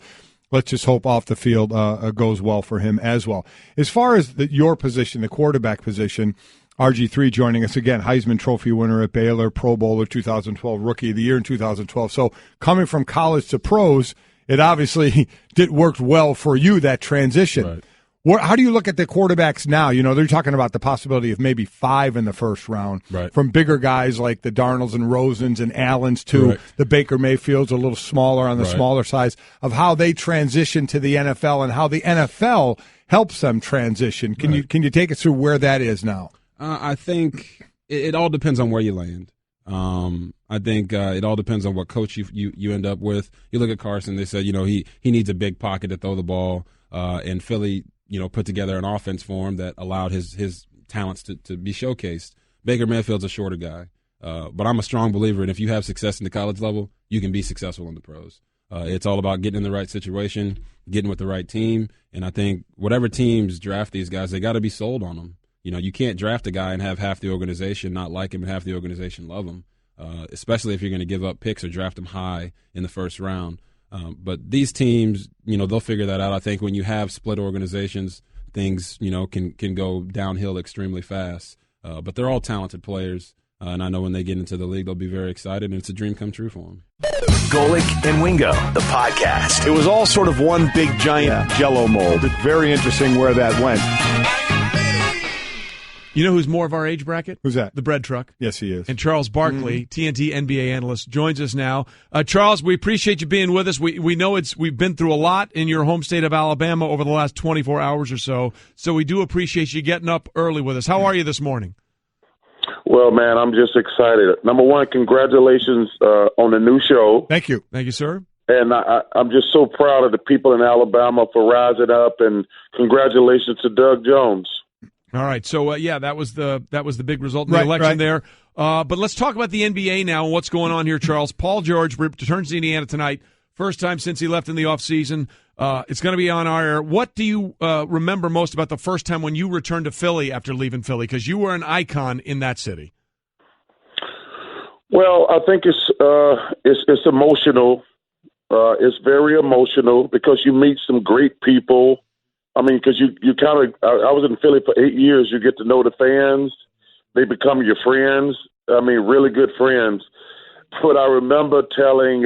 Let's just hope off the field goes well for him as well. As far as your position, the quarterback position, RG3 joining us again, Heisman Trophy winner at Baylor, Pro Bowler 2012, Rookie of the Year in 2012. So coming from college to pros, it obviously worked well for you, that transition. Right. How do you look at the quarterbacks now? They're talking about the possibility of maybe 5 in the first round, from bigger guys like the Darnolds and Rosens and Allens to the Baker Mayfields, a little smaller on the smaller size, of how they transition to the NFL and how the NFL helps them transition. Can you take us through where that is now? I think it all depends on where you land. I think it all depends on what coach you end up with. You look at Carson; they said he needs a big pocket to throw the ball, and Philly put together an offense for him that allowed his talents to be showcased. Baker Mayfield's a shorter guy, but I'm a strong believer in if you have success in the college level, you can be successful in the pros. It's all about getting in the right situation, getting with the right team, and I think whatever teams draft these guys, they got to be sold on them. You can't draft a guy and have half the organization not like him and half the organization love him, especially if you're going to give up picks or draft him high in the first round. But these teams, they'll figure that out. I think when you have split organizations, things, can go downhill extremely fast. But they're all talented players, and I know when they get into the league, they'll be very excited, and it's a dream come true for them. Golic and Wingo, the podcast. It was all sort of one big giant Jell-O mold. It's very interesting where that went. You know who's more of our age bracket? Who's that? The bread truck. Yes, he is. And Charles Barkley, TNT NBA analyst, joins us now. Charles, we appreciate you being with us. We know we've been through a lot in your home state of Alabama over the last 24 hours or so, so we do appreciate you getting up early with us. How are you this morning? Well, man, I'm just excited. Number one, congratulations on the new show. Thank you. Thank you, sir. And I'm just so proud of the people in Alabama for rising up, and congratulations to Doug Jones. All right, so that was the big result in the election there. But let's talk about the NBA now and what's going on here, Charles. Paul George returns to Indiana tonight, first time since he left in the offseason. It's going to be on our air. What do you remember most about the first time when you returned to Philly after leaving Philly? Because you were an icon in that city. Well, I think it's emotional. It's very emotional because you meet some great people. I mean, because you kind of – I was in Philly for 8 years. You get to know the fans. They become your friends. I mean, really good friends. But I remember telling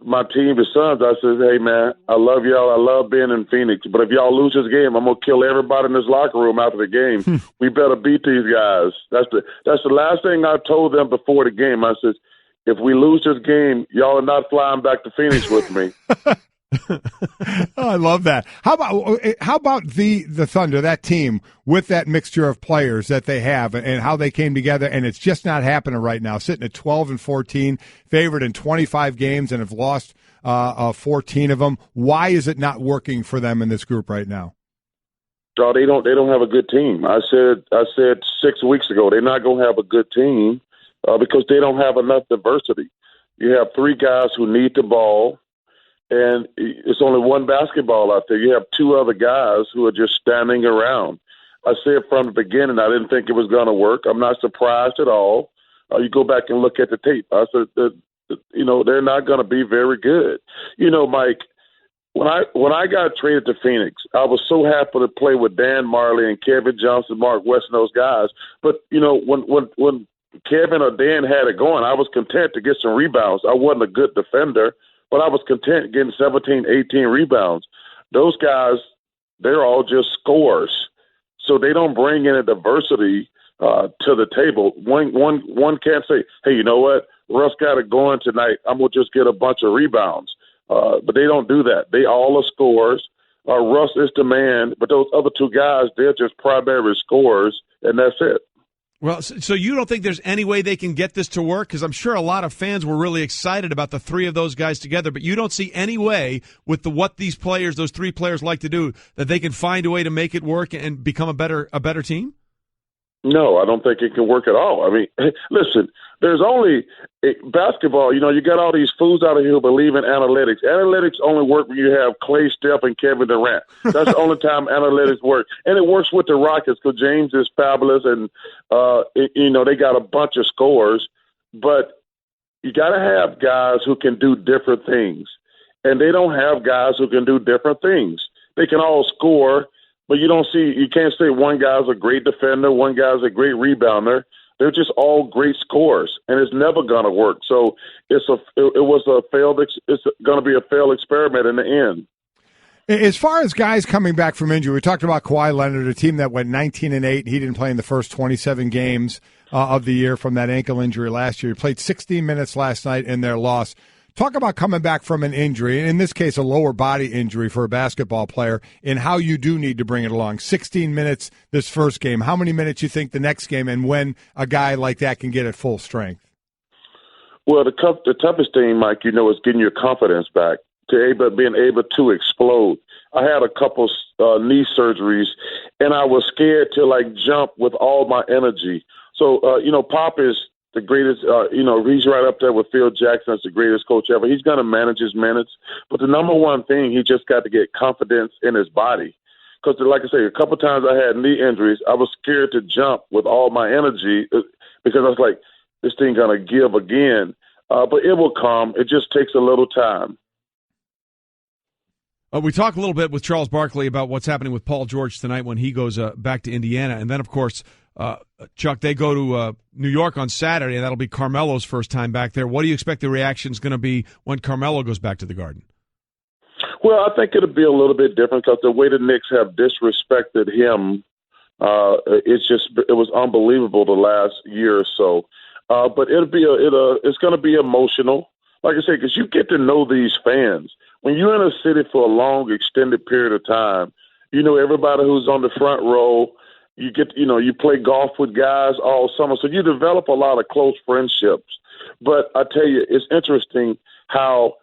my team, the Suns, I said, hey, man, I love y'all. I love being in Phoenix. But if y'all lose this game, I'm going to kill everybody in this locker room after the game. We better beat these guys. That's the last thing I told them before the game. I said, if we lose this game, y'all are not flying back to Phoenix with me. Oh, I love that. How about the Thunder, that team, with that mixture of players that they have and how they came together, and it's just not happening right now, sitting at 12-14, favored in 25 games and have lost 14 of them. Why is it not working for them in this group right now? Oh, they don't have a good team. I said 6 weeks ago they're not going to have a good team because they don't have enough diversity. You have 3 guys who need the ball. And it's only one basketball out there. You have 2 other guys who are just standing around. I said from the beginning I didn't think it was going to work. I'm not surprised at all. You go back and look at the tape. I said, they're not going to be very good. Mike, when I got traded to Phoenix, I was so happy to play with Dan Marley and Kevin Johnson, Mark West, and those guys. But, when Kevin or Dan had it going, I was content to get some rebounds. I wasn't a good defender, but I was content getting 17, 18 rebounds. Those guys, they're all just scorers. So they don't bring in a diversity to the table. One can't say, hey, you know what? Russ got it going tonight. I'm going to just get a bunch of rebounds. But they don't do that. They all are scorers. Russ is the man, but those other two guys, they're just primary scorers, and that's it. Well, so you don't think there's any way they can get this to work? Because I'm sure a lot of fans were really excited about the three of those guys together, but you don't see any way with what these players, those three players like to do, that they can find a way to make it work and become a better team? No, I don't think it can work at all. I mean, listen, there's only basketball. You got all these fools out of here who believe in analytics. Analytics only work when you have Clay, Steph, and Kevin Durant. That's the only time analytics work. And it works with the Rockets because James is fabulous and, they got a bunch of scores. But you got to have guys who can do different things. And they don't have guys who can do different things. They can all score. But you can't say one guy's a great defender, one guy's a great rebounder. They're just all great scorers, and it's never going to work. So it's going to be a failed experiment in the end. As far as guys coming back from injury, we talked about Kawhi Leonard, a team that went 19-8. He didn't play in the first 27 games of the year from that ankle injury last year. He played 16 minutes last night in their loss. Talk about coming back from an injury, in this case a lower body injury for a basketball player, and how you do need to bring it along. 16 minutes this first game. How many minutes you think the next game, and when a guy like that can get at full strength? Well, the toughest thing, Mike, is getting your confidence back, being able to explode. I had a couple knee surgeries, and I was scared to, jump with all my energy. So, Pop is the greatest, he's right up there with Phil Jackson as the greatest coach ever. He's going to manage his minutes. But the number one thing, he just got to get confidence in his body. Because, like I say, a couple times I had knee injuries. I was scared to jump with all my energy because I was like, this thing going to give again. But it will come. It just takes a little time. We talked a little bit with Charles Barkley about what's happening with Paul George tonight when he goes back to Indiana. And then, of course, Chuck, they go to New York on Saturday, and that'll be Carmelo's first time back there. What do you expect the reaction is going to be when Carmelo goes back to the Garden? Well, I think it'll be a little bit different because the way the Knicks have disrespected him, it was unbelievable the last year or so. But it's going to be emotional, like I say, because you get to know these fans. When you're in a city for a long, extended period of time, everybody who's on the front row. You play golf with guys all summer, so you develop a lot of close friendships. But I tell you, it's interesting how,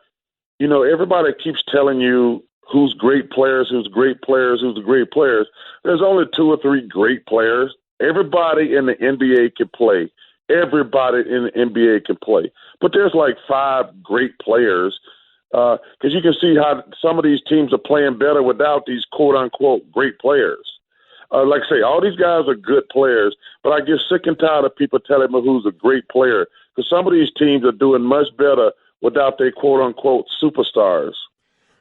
everybody keeps telling you who's great players, who's great players, who's the great players. There's only 2 or 3 great players. Everybody in the NBA can play. Everybody in the NBA can play. But there's 5 great players because you can see how some of these teams are playing better without these quote-unquote great players. Like I say, all these guys are good players, but I get sick and tired of people telling me who's a great player because some of these teams are doing much better without their quote-unquote superstars.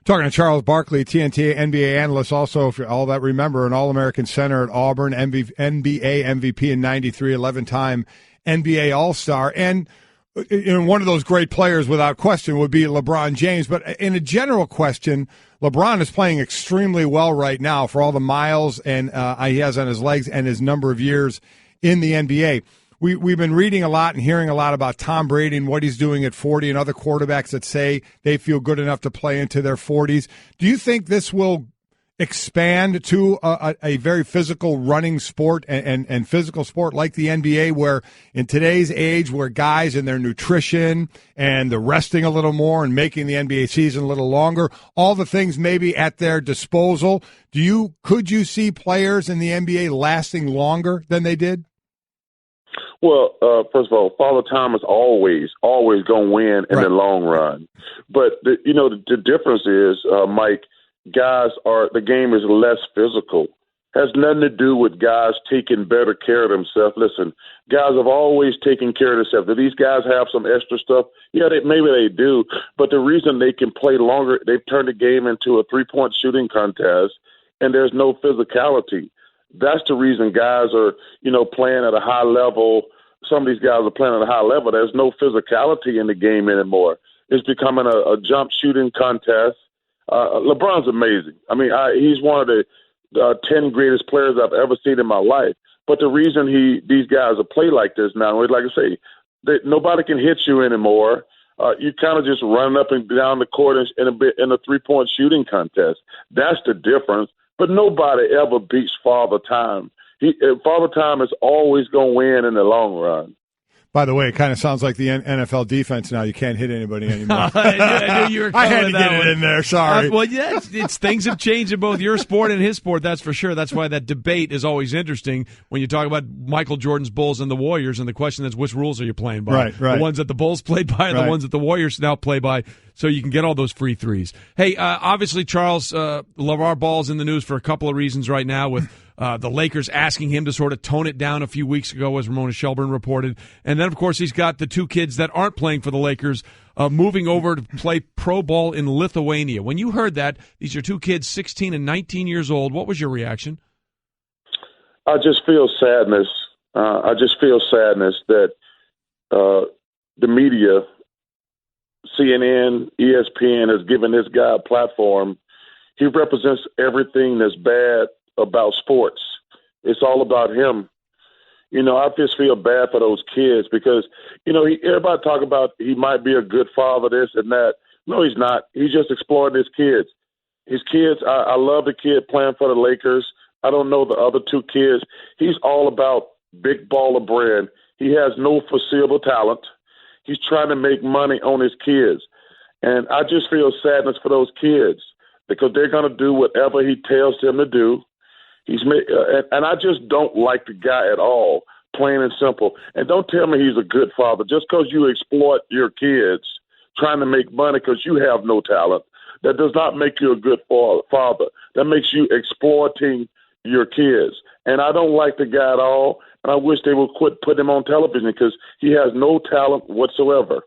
Talking to Charles Barkley, TNT NBA analyst, also, if you all that remember, an All-American center at Auburn, NBA MVP in '93, 11-time NBA All-Star. And one of those great players, without question, would be LeBron James. But in a general question, LeBron is playing extremely well right now for all the miles and he has on his legs and his number of years in the NBA. We've been reading a lot and hearing a lot about Tom Brady and what he's doing at 40 and other quarterbacks that say they feel good enough to play into their 40s. Do you think this will expand to a very physical running sport and physical sport like the NBA, where in today's age where guys and their nutrition and the resting a little more and making the NBA season a little longer, all the things maybe at their disposal, could you see players in the NBA lasting longer than they did? Well, first of all, Father Time is always going to win in the long run. But, the difference is, Mike, the game is less physical. has nothing to do with guys taking better care of themselves. Listen, guys have always taken care of themselves. Do these guys have some extra stuff? Yeah, maybe they do. But the reason they can play longer, they've turned the game into a three-point shooting contest, and there's no physicality. That's the reason guys are, playing at a high level. Some of these guys are playing at a high level. There's no physicality in the game anymore. It's becoming a jump shooting contest. LeBron's amazing. I mean, he's one of the 10 greatest players I've ever seen in my life. But the reason these guys are play like this now, like I say, nobody can hit you anymore. You kind of just run up and down the court in a three-point shooting contest. That's the difference. But nobody ever beats Father Time. Father Time is always going to win in the long run. By the way, it kind of sounds like the NFL defense now. You can't hit anybody anymore. I knew you were I had to with get that it one. in there. Sorry. Well, yeah, things have changed in both your sport and his sport, that's for sure. That's why that debate is always interesting when you talk about Michael Jordan's Bulls and the Warriors, and the question is, which rules are you playing by? Right. The ones that the Bulls played by and the ones that the Warriors now play by, so you can get all those free threes. Hey, obviously, Charles, LaVar Ball's in the news for a couple of reasons right now with the Lakers asking him to sort of tone it down a few weeks ago, as Ramona Shelburne reported. And then, of course, he's got the two kids that aren't playing for the Lakers moving over to play pro ball in Lithuania. When you heard that, these are two kids, 16 and 19 years old, what was your reaction? I just feel sadness. That the media, CNN, ESPN, has given this guy a platform. He represents everything that's bad about sports. It's all about him. I just feel bad for those kids because, everybody talk about he might be a good father, this and that. No, he's not. He's just exploiting his kids. His kids, I love the kid playing for the Lakers. I don't know the other two kids. He's all about big baller brand. He has no foreseeable talent. He's trying to make money on his kids. And I just feel sadness for those kids because they're going to do whatever he tells them to do. And I just don't like the guy at all, plain and simple. And don't tell me he's a good father. Just because you exploit your kids trying to make money because you have no talent, that does not make you a good father. That makes you exploiting your kids. And I don't like the guy at all, and I wish they would quit putting him on television because he has no talent whatsoever.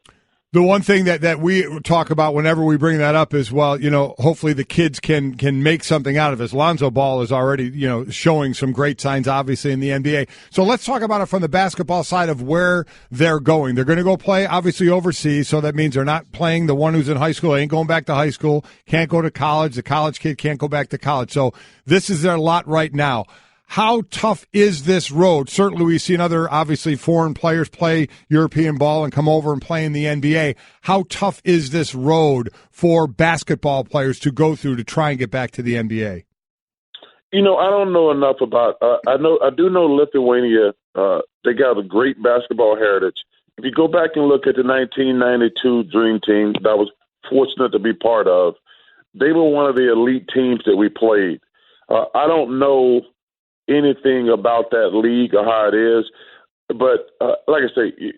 The one thing that we talk about whenever we bring that up is, well, hopefully the kids can make something out of it. Lonzo Ball is already, showing some great signs, obviously, in the NBA. So let's talk about it from the basketball side of where they're going. They're going to go play, obviously, overseas, so that means they're not playing the one who's in high school, ain't going back to high school, can't go to college. The college kid can't go back to college. So this is their lot right now. How tough is this road? Certainly we've seen other, obviously, foreign players play European ball and come over and play in the NBA. How tough is this road for basketball players to go through to try and get back to the NBA? I don't know enough about I do know Lithuania, they got a great basketball heritage. If you go back and look at the 1992 Dream Team that I was fortunate to be part of, they were one of the elite teams that we played. I don't know anything about that league or how it is. But like I say,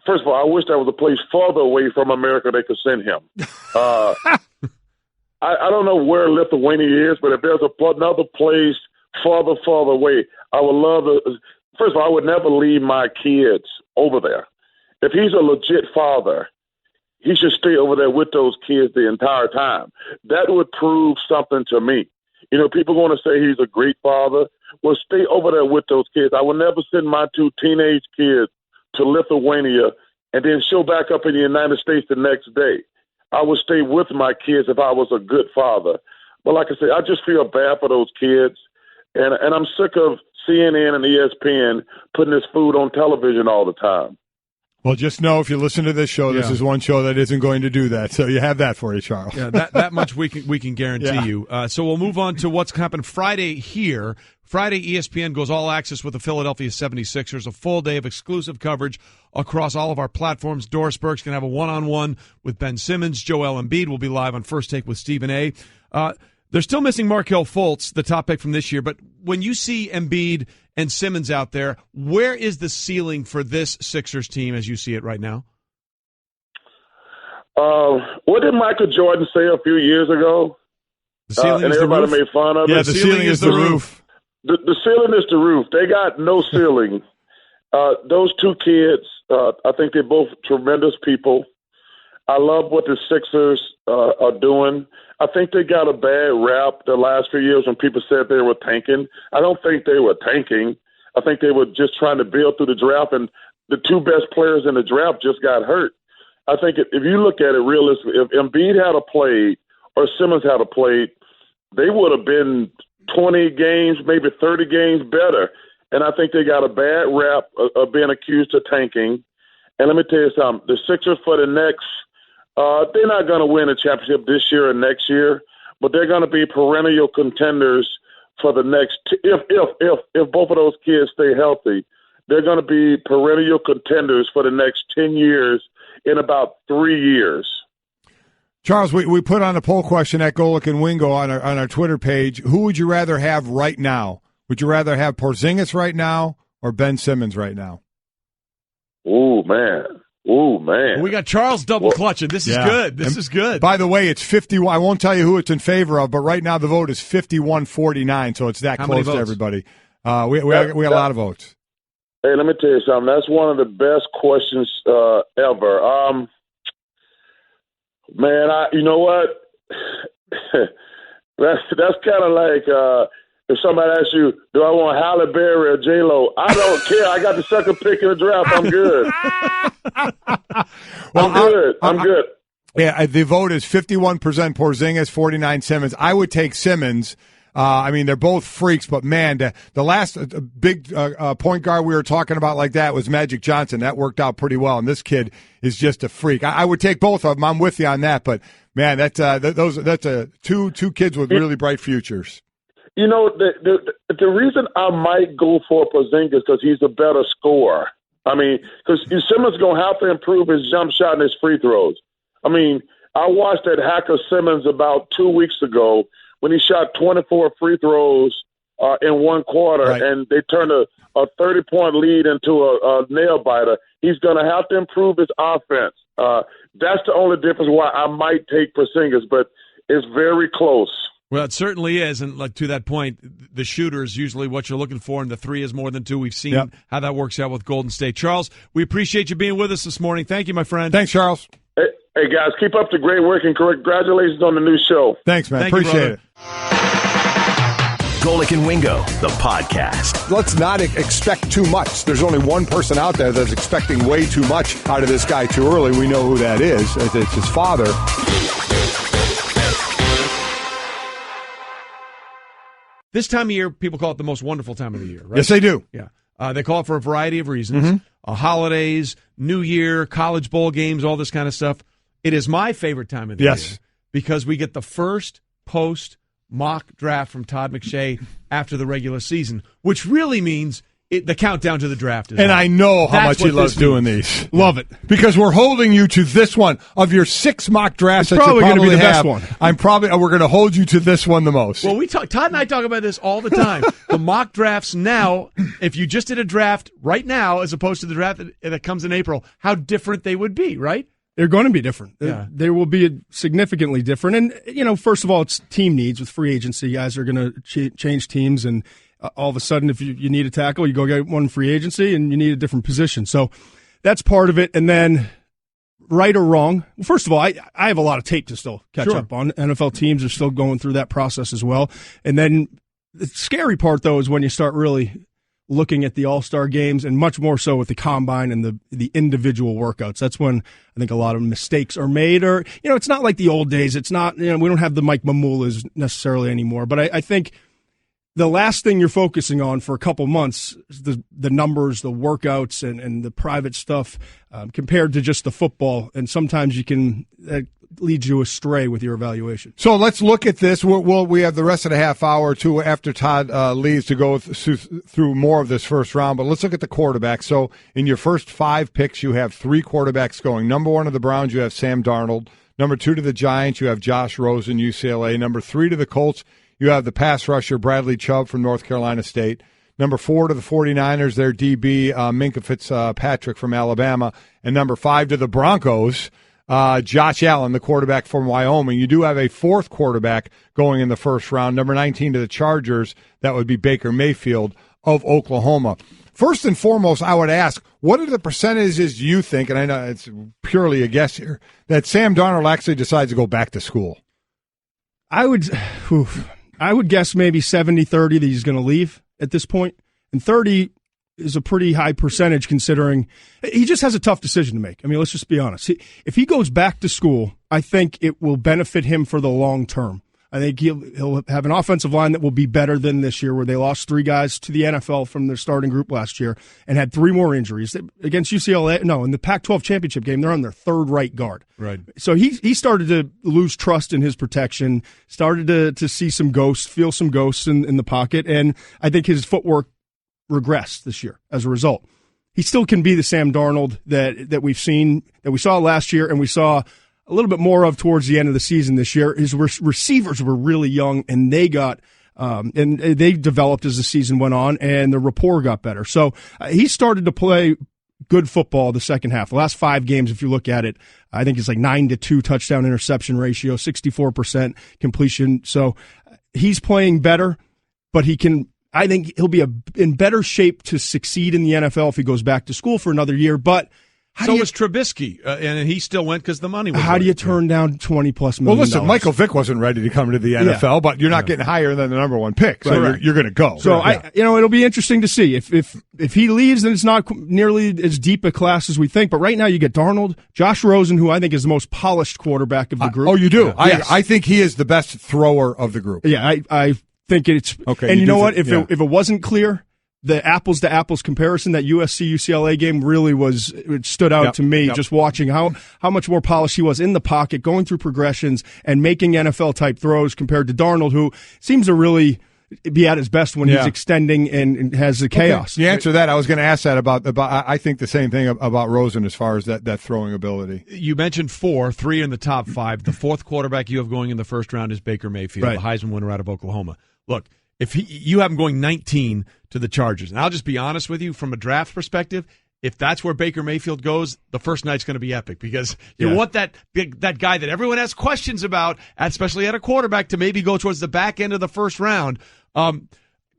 first of all, I wish there was a place farther away from America they could send him. I don't know where Lithuania is, but if there's another place farther away, I would love to. First of all, I would never leave my kids over there. If he's a legit father, he should stay over there with those kids the entire time. That would prove something to me. People want to say he's a great father. Well, stay over there with those kids. I will never send my two teenage kids to Lithuania and then show back up in the United States the next day. I would stay with my kids if I was a good father. But like I say, I just feel bad for those kids. And I'm sick of CNN and ESPN putting this food on television all the time. Well, just know if you listen to this show, this is one show that isn't going to do that. So you have that for you, Charles. Yeah, that much we can guarantee you. So we'll move on to what's happened Friday here. Friday, ESPN goes all access with the Philadelphia 76ers, a full day of exclusive coverage across all of our platforms. Doris Burke's going to have a one-on-one with Ben Simmons. Joel Embiid will be live on First Take with Stephen A. They're still missing Markelle Fultz, the top pick from this year. But when you see Embiid and Simmons out there, where is the ceiling for this Sixers team as you see it right now? What did Michael Jordan say a few years ago? The ceiling and is everybody the roof. made fun of it. Yeah, the ceiling is the roof. the ceiling is the roof. They got no ceiling. Those two kids, I think they're both tremendous people. I love what the Sixers are doing. I think they got a bad rap the last few years when people said they were tanking. I don't think they were tanking. I think they were just trying to build through the draft, and the two best players in the draft just got hurt. I think if you look at it realistically, if Embiid had played or Simmons had played, they would have been 20 games, maybe 30 games better. And I think they got a bad rap of being accused of tanking. And let me tell you something, the Sixers for the next they're not going to win a championship this year or next year, but they're going to be perennial contenders for the next. If both of those kids stay healthy, they're going to be perennial contenders for the next 10 years in about 3 years. Charles, we put on a poll question at Golic and Wingo on our Twitter page. Who would you rather have right now? Would you rather have Porzingis right now or Ben Simmons right now? Ooh, man. We got Charles double clutching. This is good. This is good. By the way, it's 51. I won't tell you who it's in favor of, but right now the vote is 51-49, so it's that close to everybody. We got a lot of votes. Hey, let me tell you something. That's one of the best questions ever. Man, you know what? that's kind of like if somebody asks you, do I want Halle Berry or J-Lo? I don't care. I got the second pick in the draft. I'm good. I'm good. Yeah, the vote is 51% Porzingis, 49 Simmons. I would take Simmons. I mean, they're both freaks, but man, the last big point guard we were talking about like that was Magic Johnson. That worked out pretty well, and this kid is just a freak. I would take both of them. I'm with you on that, but man, that's two kids with really bright futures. You know, the reason I might go for Porzingis because he's a better scorer. I mean, because Simmons going to have to improve his jump shot and his free throws. I mean, I watched that Hacker Simmons about 2 weeks ago when he shot 24 free throws in one quarter, right, and they turned a 30-point lead into a nail-biter. He's going to have to improve his offense. That's the only difference why I might take Porzingis, but it's very close. Well, it certainly is, and like to that point, the shooter is usually what you're looking for, and the three is more than two. We've seen how that works out with Golden State. Charles, we appreciate you being with us this morning. Thank you, my friend. Thanks, Charles. Hey guys, keep up the great work, and congratulations on the new show. Thanks, man. Appreciate it. Golic and Wingo, the podcast. Let's not expect too much. There's only one person out there that's expecting way too much out of this guy too early. We know who that is. It's his father. This time of year, people call it the most wonderful time of the year, right? Yes, they do. Yeah. They call it for a variety of reasons. Holidays, New Year, college bowl games, all this kind of stuff. It is my favorite time of the year because we get the first post-mock draft from Todd McShay after the regular season, which really means the countdown to the draft is on. I know how much he loves doing these. Love it. Because we're holding you to this one of your 6 mock drafts that probably you probably going to be the have. best one. We're going to hold you to this one the most. Well, Todd and I talk about this all the time. The mock drafts now, if you just did a draft right now as opposed to the draft that comes in April, how different they would be, right? They're going to be different. Yeah. They will be significantly different. And, first of all, it's team needs with free agency. Guys are going to change teams, and all of a sudden, if you need a tackle, you go get one free agency, and you need a different position. So that's part of it. And then, right or wrong, first of all, I have a lot of tape to still catch up on. NFL teams are still going through that process as well. And then the scary part, though, is when you start really looking at the all-star games, and much more so with the combine and the individual workouts. That's when I think a lot of mistakes are made. Or, it's not like the old days. It's not, we don't have the Mike Mamulas necessarily anymore. But I think the last thing you're focusing on for a couple months is the numbers, the workouts, and the private stuff compared to just the football. And sometimes that leads you astray with your evaluation. So let's look at this. We have the rest of the half hour or two after Todd leaves to go through more of this first round. But let's look at the quarterbacks. So in your first 5 picks, you have 3 quarterbacks going. Number 1 to the Browns, you have Sam Darnold. Number 2 to the Giants, you have Josh Rosen, UCLA. Number 3 to the Colts, you have the pass rusher Bradley Chubb from North Carolina State. Number 4 to the 49ers, their DB Minkah Fitzpatrick from Alabama. And number 5 to the Broncos, Josh Allen, the quarterback from Wyoming. You do have a fourth quarterback going in the first round, number 19 to the Chargers. That would be Baker Mayfield of Oklahoma. First and foremost, I would ask, what are the percentages you think, and I know it's purely a guess here, that Sam Darnold actually decides to go back to school? I would guess maybe 70-30 that he's going to leave at this point, and 30 is a pretty high percentage considering he just has a tough decision to make. I mean, let's just be honest. If he goes back to school, I think it will benefit him for the long term. I think he'll have an offensive line that will be better than this year, where they lost 3 guys to the NFL from their starting group last year and had 3 more injuries. Against UCLA, no, in the Pac-12 championship game, they're on their 3rd right guard. Right. So he started to lose trust in his protection, started to see some ghosts, feel some ghosts in the pocket, and I think his footwork regressed this year as a result. He still can be the Sam Darnold that we've seen, that we saw last year, and we saw a little bit more of towards the end of the season this year. His receivers were really young, and they got and they developed as the season went on, and the rapport got better. So he started to play good football the second half. The last 5 games, if you look at it, I think it's like 9-2 touchdown interception ratio, 64% completion. So he's playing better, but I think he'll be in better shape to succeed in the NFL if he goes back to school for another year. But so was Trubisky, and he still went because the money was How do you turn down $20+ million? Well, listen, Michael Vick wasn't ready to come to the NFL, but you're not getting higher than the number 1 pick, so you're going to go. So it'll be interesting to see if he leaves, then it's not nearly as deep a class as we think. But right now, you get Darnold, Josh Rosen, who I think is the most polished quarterback of the group. Oh, you do? Yes. I think he is the best thrower of the group. Yeah, I think it's okay. And you know what? If it wasn't clear, the apples to apples comparison, that USC UCLA game really it stood out to me. Just watching how much more polished he was in the pocket, going through progressions and making NFL type throws compared to Darnold, who seems to really be at his best when he's extending and has the chaos. The answer to that, I was going to ask that about. I think the same thing about Rosen as far as that throwing ability. You mentioned 3 in the top 5. The 4th quarterback you have going in the first round is Baker Mayfield, the Heisman winner out of Oklahoma. Look, if you have him going 19 to the Chargers, and I'll just be honest with you, from a draft perspective, if that's where Baker Mayfield goes, the first night's going to be epic, because you want that guy that everyone has questions about, especially at a quarterback, to maybe go towards the back end of the first round. Adam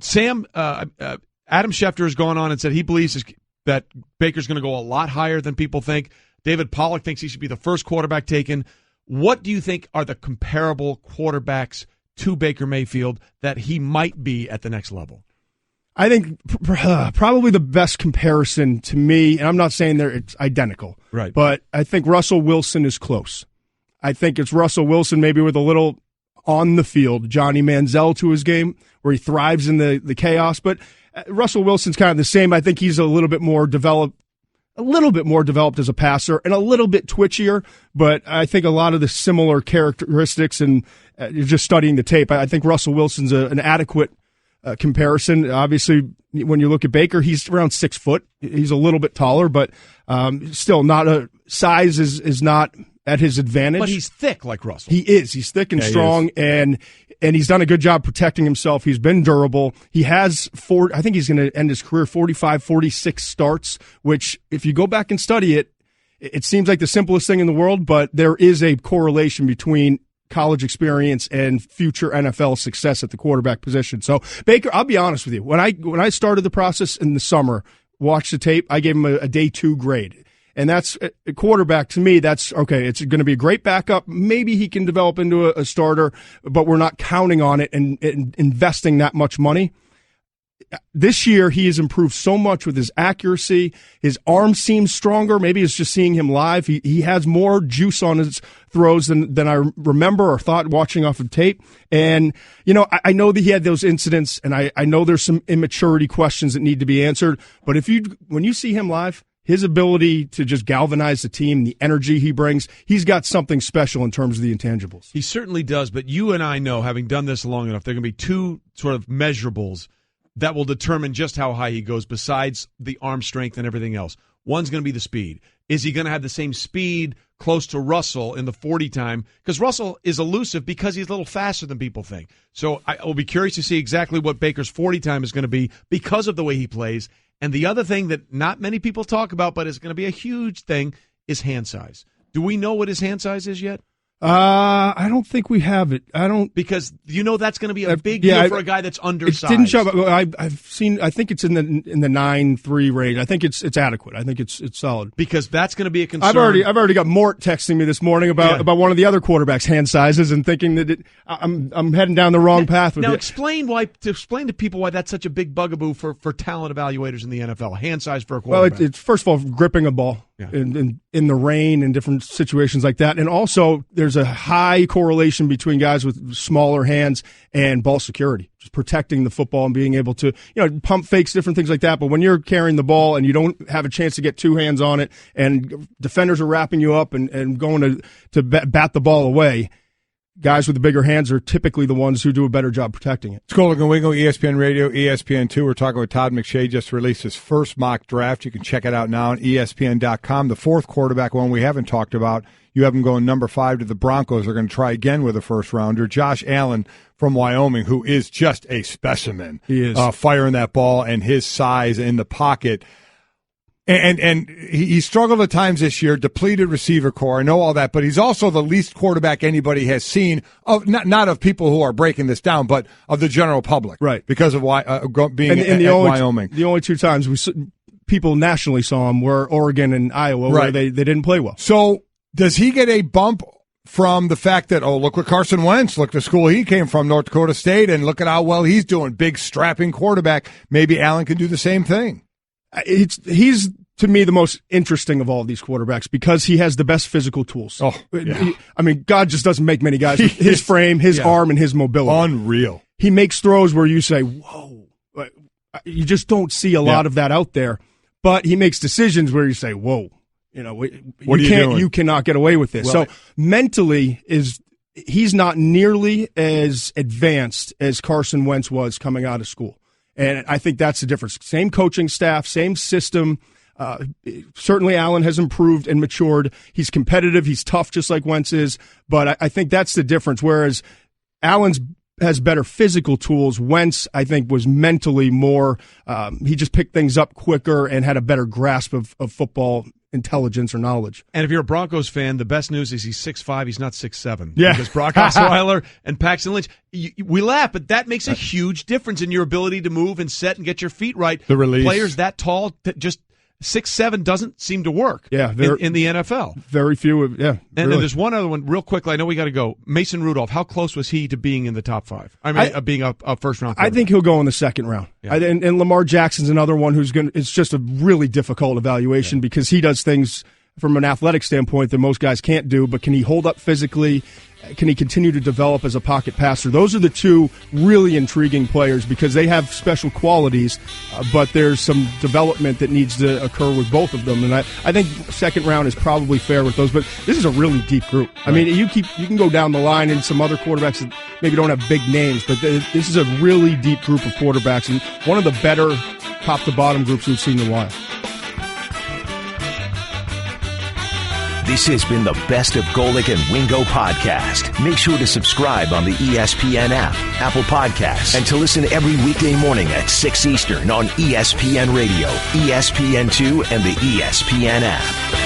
Schefter has gone on and said he believes that Baker's going to go a lot higher than people think. David Pollack thinks he should be the first quarterback taken. What do you think are the comparable quarterbacks to Baker Mayfield that he might be at the next level? I think probably the best comparison to me, and I'm not saying it's identical, right? But I think Russell Wilson is close. I think it's Russell Wilson maybe with a little on the field Johnny Manziel to his game, where he thrives in the chaos. But Russell Wilson's kind of the same. I think he's a little bit more developed as a passer and a little bit twitchier, but I think a lot of the similar characteristics, and just studying the tape, I think Russell Wilson's an adequate comparison. Obviously, when you look at Baker, he's around 6 foot. He's a little bit taller, but still not size is not at his advantage. But he's thick like Russell. He is. He's thick and strong, and he's done a good job protecting himself. He's been durable. He has I think he's going to end his career 45, 46 starts, which if you go back and study it, it seems like the simplest thing in the world, but there is a correlation between college experience and future NFL success at the quarterback position. So Baker, I'll be honest with you, when I started the process in the summer, watched the tape, I gave him a day 2 grade. And that's a quarterback to me. That's okay. It's going to be a great backup. Maybe he can develop into a starter, but we're not counting on it and investing that much money. This year, he has improved so much with his accuracy. His arm seems stronger. Maybe it's just seeing him live. He has more juice on his throws than I remember or thought watching off of tape. And, I know that he had those incidents, and I know there's some immaturity questions that need to be answered. But when you see him live, his ability to just galvanize the team, the energy he brings, he's got something special in terms of the intangibles. He certainly does. But you and I know, having done this long enough, there are going to be 2 sort of measurables that will determine just how high he goes besides the arm strength and everything else. One's going to be the speed. Is he going to have the same speed close to Russell in the 40 time? Because Russell is elusive because he's a little faster than people think. So I will be curious to see exactly what Baker's 40 time is going to be because of the way he plays. And the other thing that not many people talk about, but is going to be a huge thing, is hand size. Do we know what his hand size is yet? I don't think we have it. Because that's going to be a big deal for a guy that's undersized. It didn't show up. I've seen. I think it's in the 9.3 range. I think it's adequate. I think it's solid. Because that's going to be a concern. I've already got Mort texting me this morning about one of the other quarterbacks' hand sizes and thinking that I'm heading down the wrong path. Now explain to people why that's such a big bugaboo for talent evaluators in the NFL. Hand size for a quarterback. Well, it's first of all gripping a ball. Yeah. In the rain and different situations like that. And also there's a high correlation between guys with smaller hands and ball security, just protecting the football and being able to, pump fakes, different things like that. But when you're carrying the ball and you don't have a chance to get two hands on it and defenders are wrapping you up and going to bat the ball away, guys with the bigger hands are typically the ones who do a better job protecting it. It's Golic and Wingo, ESPN Radio, ESPN2. We're talking with Todd McShay, just released his first mock draft. You can check it out now on ESPN.com. The fourth quarterback one we haven't talked about, you have him going number 5 to the Broncos. They're going to try again with a first-rounder. Josh Allen from Wyoming, who is just a specimen. He is. Firing that ball and his size in the pocket. And he struggled at times this year, depleted receiver core. I know all that, but he's also the least quarterback anybody has seen of not of people who are breaking this down, but of the general public, right? Because of being at Wyoming. The only two times people nationally saw him were Oregon and Iowa, right, where they didn't play well. So does he get a bump from the fact that, look what Carson Wentz, look the school he came from, North Dakota State, and look at how well he's doing, big strapping quarterback. Maybe Allen can do the same thing. He's, to me, the most interesting of all of these quarterbacks because he has the best physical tools. Oh, yeah. God just doesn't make many guys with his frame, his arm, and his mobility. Unreal. He makes throws where you say, whoa. You just don't see a lot of that out there. But he makes decisions where you say, whoa. You cannot get away with this. Well, so mentally, he's not nearly as advanced as Carson Wentz was coming out of school. And I think that's the difference. Same coaching staff, same system. Certainly Allen has improved and matured. He's competitive. He's tough, just like Wentz is. But I think that's the difference. Whereas Allen has better physical tools, Wentz, I think, was mentally more he just picked things up quicker and had a better grasp of football intelligence or knowledge. And if you're a Broncos fan, the best news is he's 6'5", he's not 6'7". Yeah. Because Brock Osweiler and Paxton Lynch, we laugh, but that makes a huge difference in your ability to move and set and get your feet right. The release. Players that tall, just 6'7" doesn't seem to work in the NFL. Very few. And there's one other one real quickly. I know we got to go. Mason Rudolph, how close was he to being in the top 5? Being a first-round quarterback? I think he'll go in the second round. Yeah. And Lamar Jackson's another one who's going to – it's just a really difficult evaluation because he does things from an athletic standpoint that most guys can't do, but can he hold up physically? Can he continue to develop as a pocket passer? Those are the two really intriguing players because they have special qualities, but there's some development that needs to occur with both of them. And I think second round is probably fair with those, but this is a really deep group. Right. I mean, you can go down the line and some other quarterbacks that maybe don't have big names, but this is a really deep group of quarterbacks and one of the better top-to-bottom groups we've seen in a while. This has been the Best of Golic and Wingo podcast. Make sure to subscribe on the ESPN app, Apple Podcasts, and to listen every weekday morning at 6 Eastern on ESPN Radio, ESPN2, and the ESPN app.